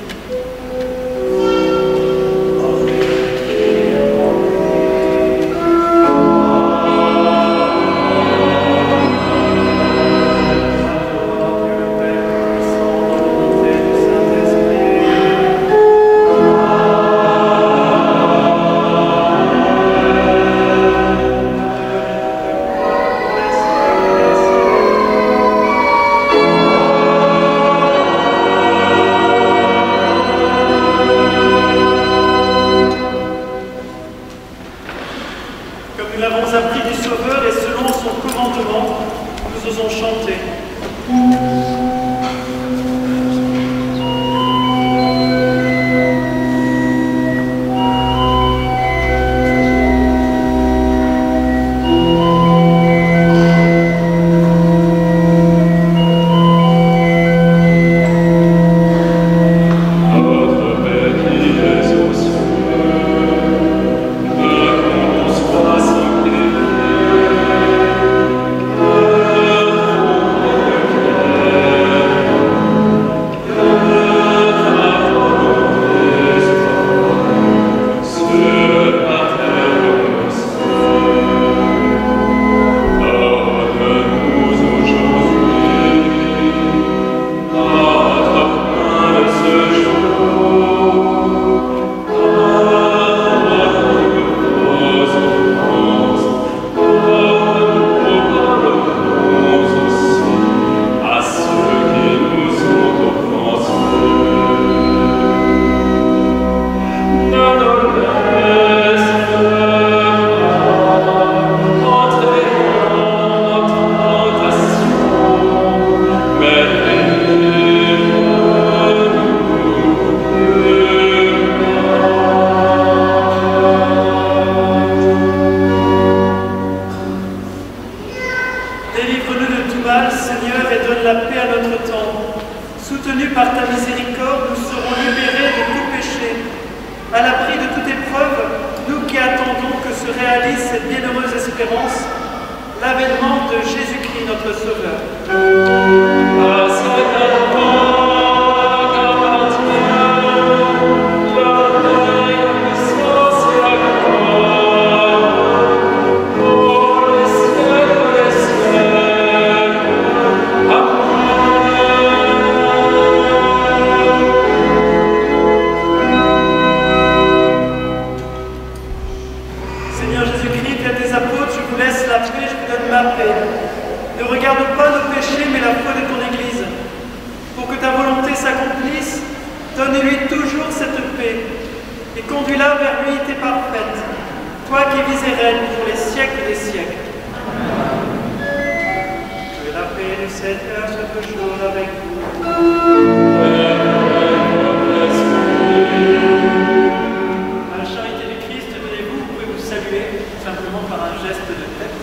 Yeah. Délivre-nous de tout mal, Seigneur, et donne la paix à notre temps. Soutenus par ta miséricorde, nous serons libérés de tout péché. À l'abri de toute épreuve, nous qui attendons que se réalise cette bienheureuse espérance, l'avènement de Jésus-Christ, notre Sauveur. Seigneur Jésus-Christ, à tes apôtres, je vous laisse la paix, je vous donne ma paix. Ne regarde pas nos péchés, mais la foi de ton Église. Pour que ta volonté s'accomplisse, donne-lui toujours cette paix et conduis-la vers l'unité parfaite, toi qui vis et règnes pour les siècles des siècles. Que la paix du Seigneur soit toujours avec vous. À la charité du Christ, tenez-vous, vous pouvez vous saluer simplement par un geste de tête.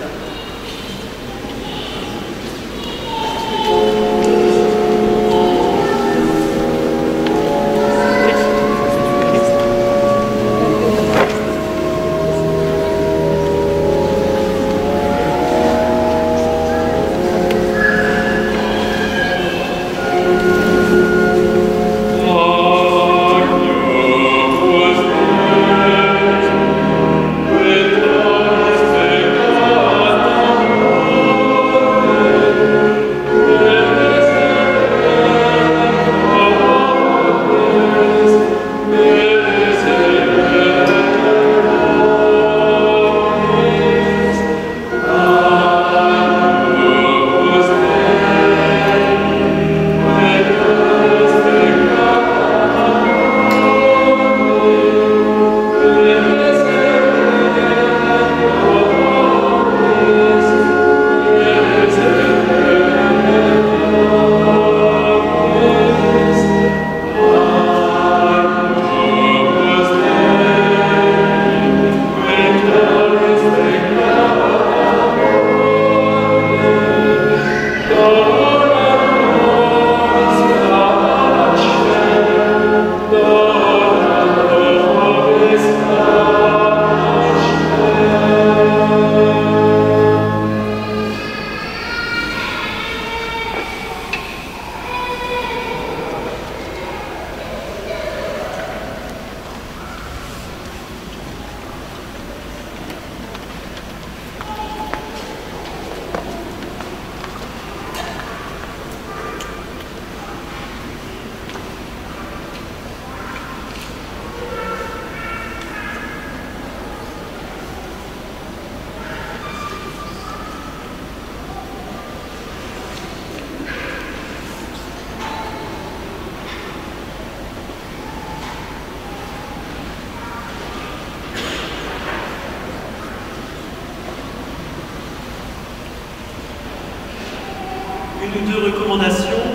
Une ou deux recommandations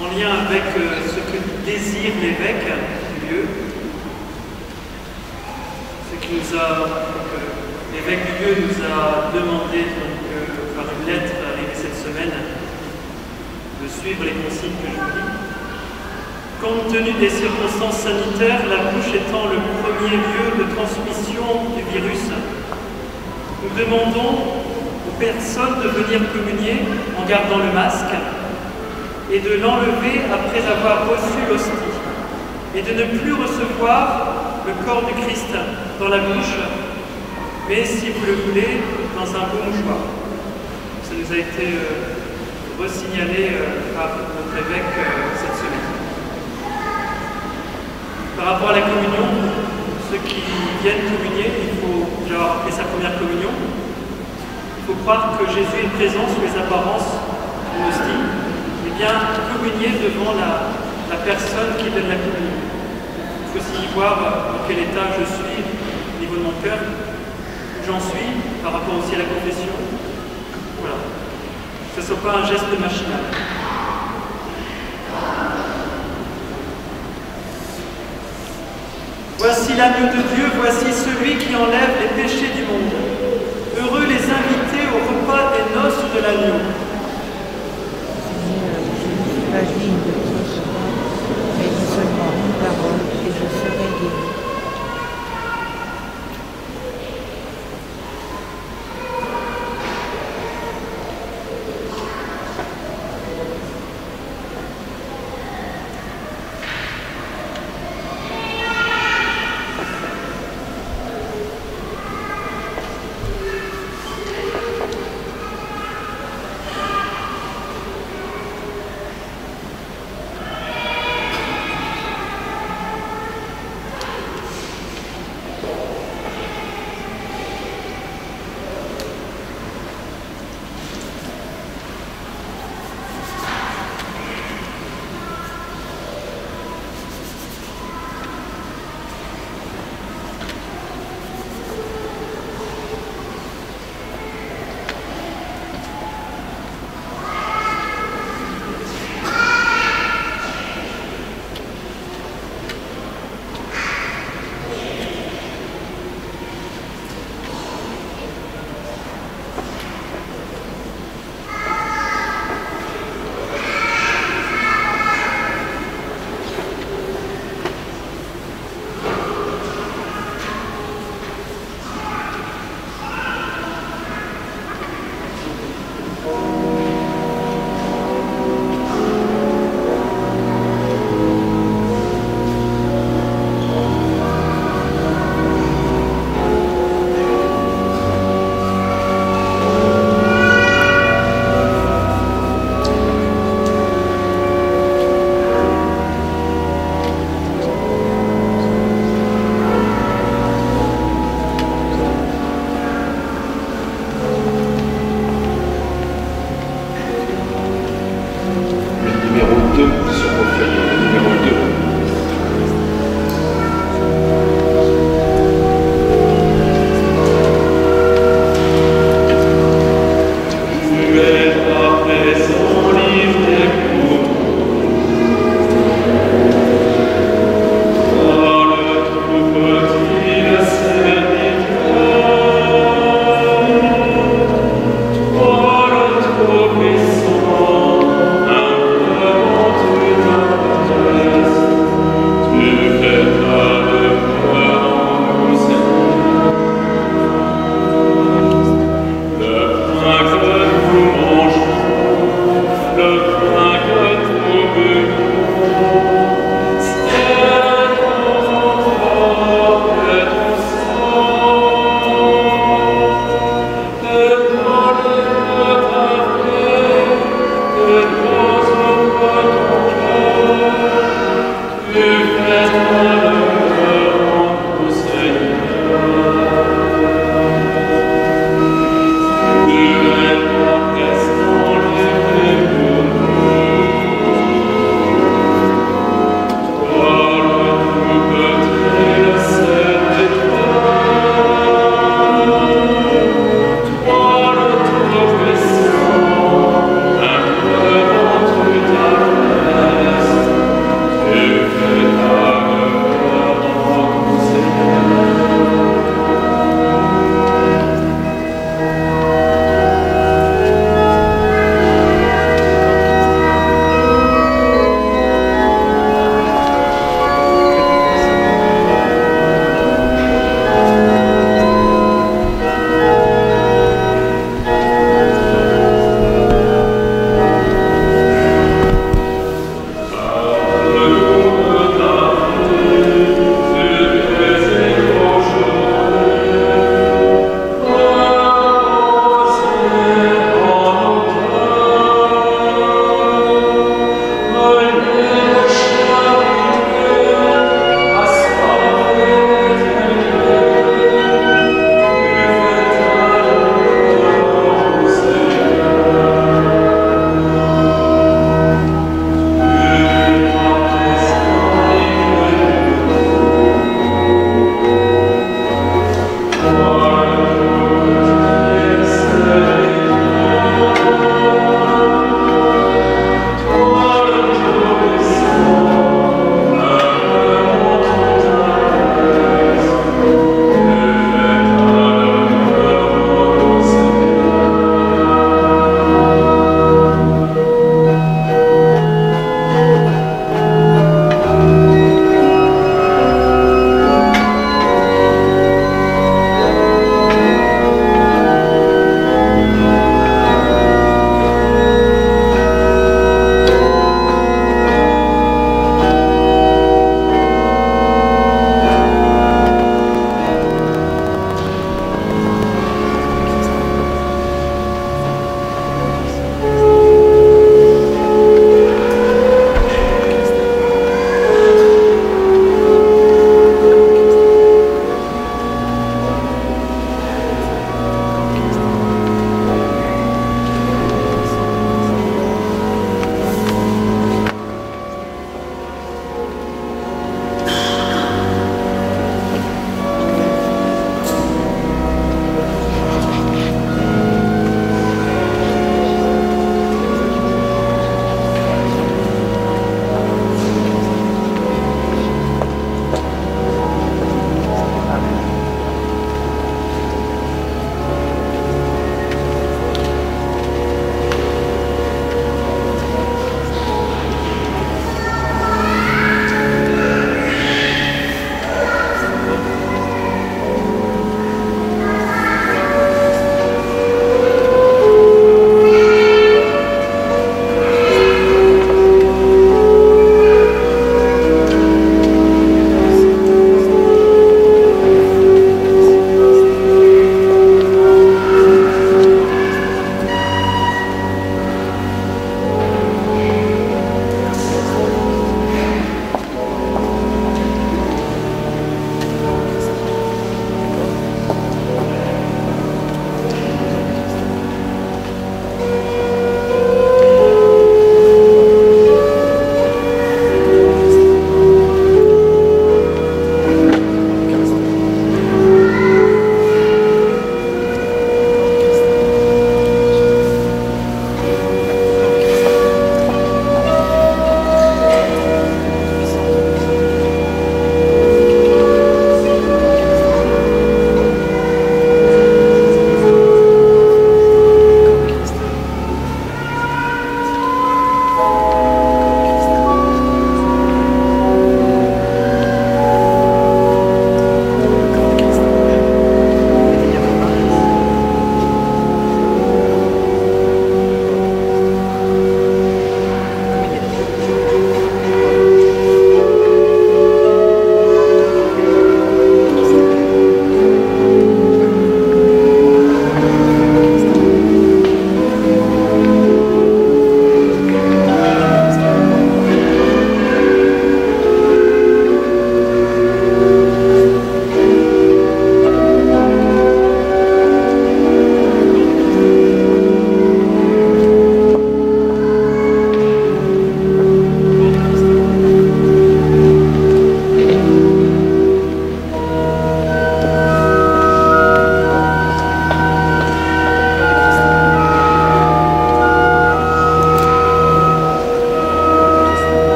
en lien avec ce que désire l'évêque du lieu. L'évêque du lieu nous a demandé par une lettre arrivée cette semaine de suivre les consignes que je vous dis. Compte tenu des circonstances sanitaires, la bouche étant le premier lieu de transmission du virus, nous demandons aux personnes de venir communier en gardant le masque et de l'enlever après avoir reçu l'hostie et de ne plus recevoir le corps du Christ dans la bouche, mais si vous le voulez, dans un beau mouchoir. Ça nous a été resignalé par notre évêque cette semaine. Par rapport à la communion, ceux qui viennent communier, il faut déjà avoir fait sa première communion. Il faut croire que Jésus est présent sous les apparences d'une hostie. Et bien, communier devant la personne qui donne la communion. Il faut aussi voir dans quel état je suis au niveau de mon cœur, où j'en suis, par rapport aussi à la confession. Voilà. Que ce ne soit pas un geste machinal. Voici l'agneau de Dieu, voici celui qui enlève les péchés du monde.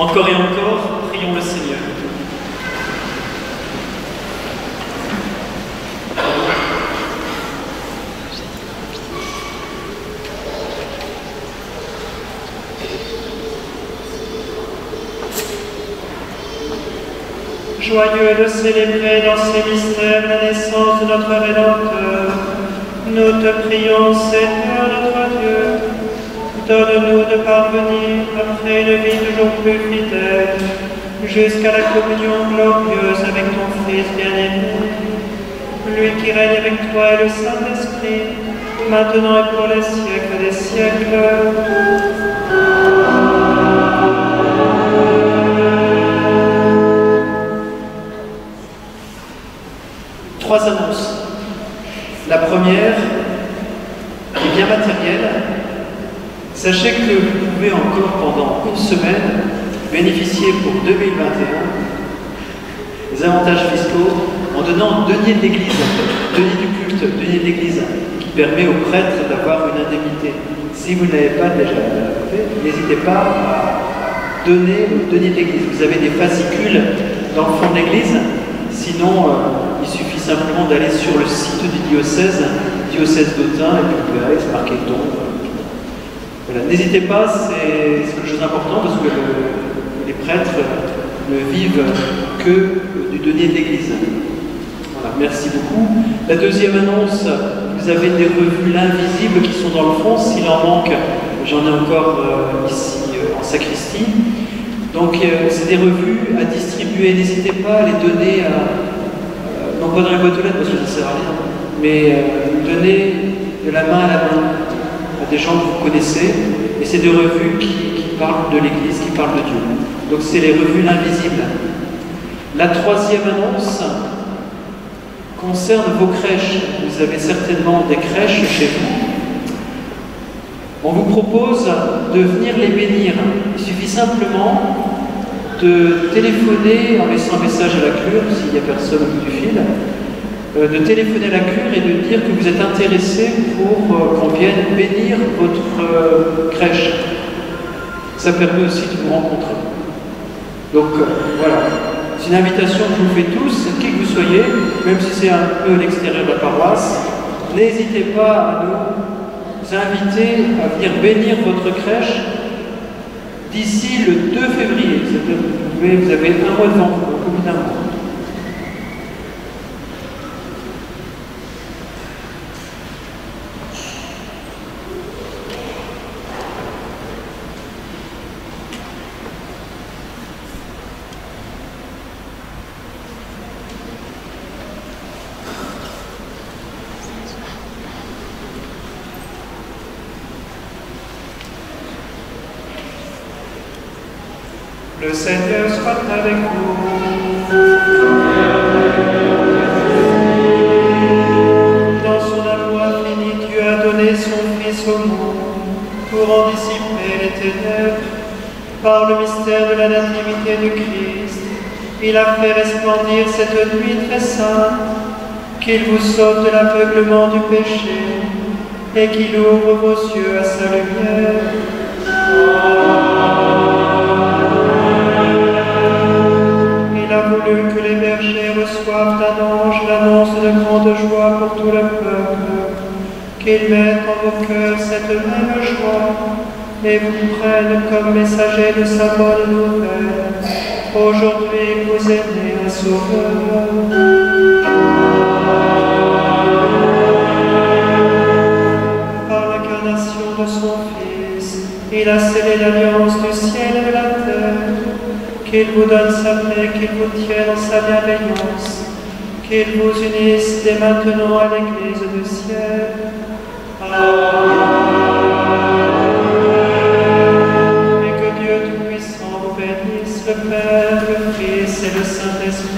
Encore et encore, prions le Seigneur. Joyeux de célébrer dans ces mystères la naissance de notre Rédempteur, nous te prions, Seigneur notre Dieu, donne-nous de parvenir, après une vie toujours plus fidèle, jusqu'à la communion glorieuse avec ton Fils bien-aimé, lui qui règne avec toi et le Saint-Esprit, maintenant et pour les siècles des siècles. Trois annonces. La première est bien matérielle. Sachez que vous pouvez encore pendant une semaine bénéficier pour 2021 des avantages fiscaux en donnant denier de l'église, denier du culte, denier de l'église, qui permet aux prêtres d'avoir une indemnité. Si vous ne l'avez pas déjà fait, n'hésitez pas à donner le denier de l'église. Vous avez des fascicules dans le fond de l'église. Sinon, il suffit simplement d'aller sur le site du diocèse d'Autun, et puis vous verrez, c'est marqué don. Voilà. N'hésitez pas, c'est quelque chose d'important parce que les prêtres ne vivent que du denier de l'Église. Voilà, merci beaucoup. La deuxième annonce, vous avez des revues L'Invisible qui sont dans le fond. S'il en manque, j'en ai encore ici en sacristie. Donc, c'est des revues à distribuer. N'hésitez pas à les donner, non pas dans les boîtes aux lettres parce que ça ne sert à rien, mais donner de la main à la main à des gens que vous connaissez. Et c'est des revues qui parlent de l'Église, qui parlent de Dieu. Donc, c'est les revues L'Invisible. La troisième annonce concerne vos crèches. Vous avez certainement des crèches chez vous. On vous propose de venir les bénir. Il suffit simplement de téléphoner en laissant un message à la cure, s'il n'y a personne au bout du fil, de téléphoner à la cure et de dire que vous êtes intéressé pour qu'on vienne bénir votre crèche. Ça permet aussi de vous rencontrer. Donc voilà, c'est une invitation que je vous fais tous, qui que vous soyez, même si c'est un peu à l'extérieur de la paroisse, n'hésitez pas à nous inviter à venir bénir votre crèche d'ici le 2 février. Vous avez un mois devant vous, un peu plus d'un mois. Le Seigneur soit avec vous. Dans son amour infini, Dieu a donné son Fils au monde pour en dissiper les ténèbres. Par le mystère de la nativité du Christ, il a fait resplendir cette nuit très sainte, qu'il vous sauve de l'aveuglement du péché et qu'il ouvre vos yeux à sa lumière. Il a voulu que les bergers reçoivent d'un ange l'annonce de grande joie pour tout le peuple, qu'il mette en vos cœurs cette même joie et vous prenne comme messager de sa bonne nouvelle. Aujourd'hui, vous êtes né un sauveur. Par l'incarnation de son Fils, il a scellé l'alliance du ciel et de la terre. Qu'il vous donne sa paix, qu'il vous tienne dans sa bienveillance, qu'il vous unisse dès maintenant à l'Église du ciel. Amen. Et que Dieu Tout-Puissant vous bénisse, le Père, le Fils et le Saint-Esprit.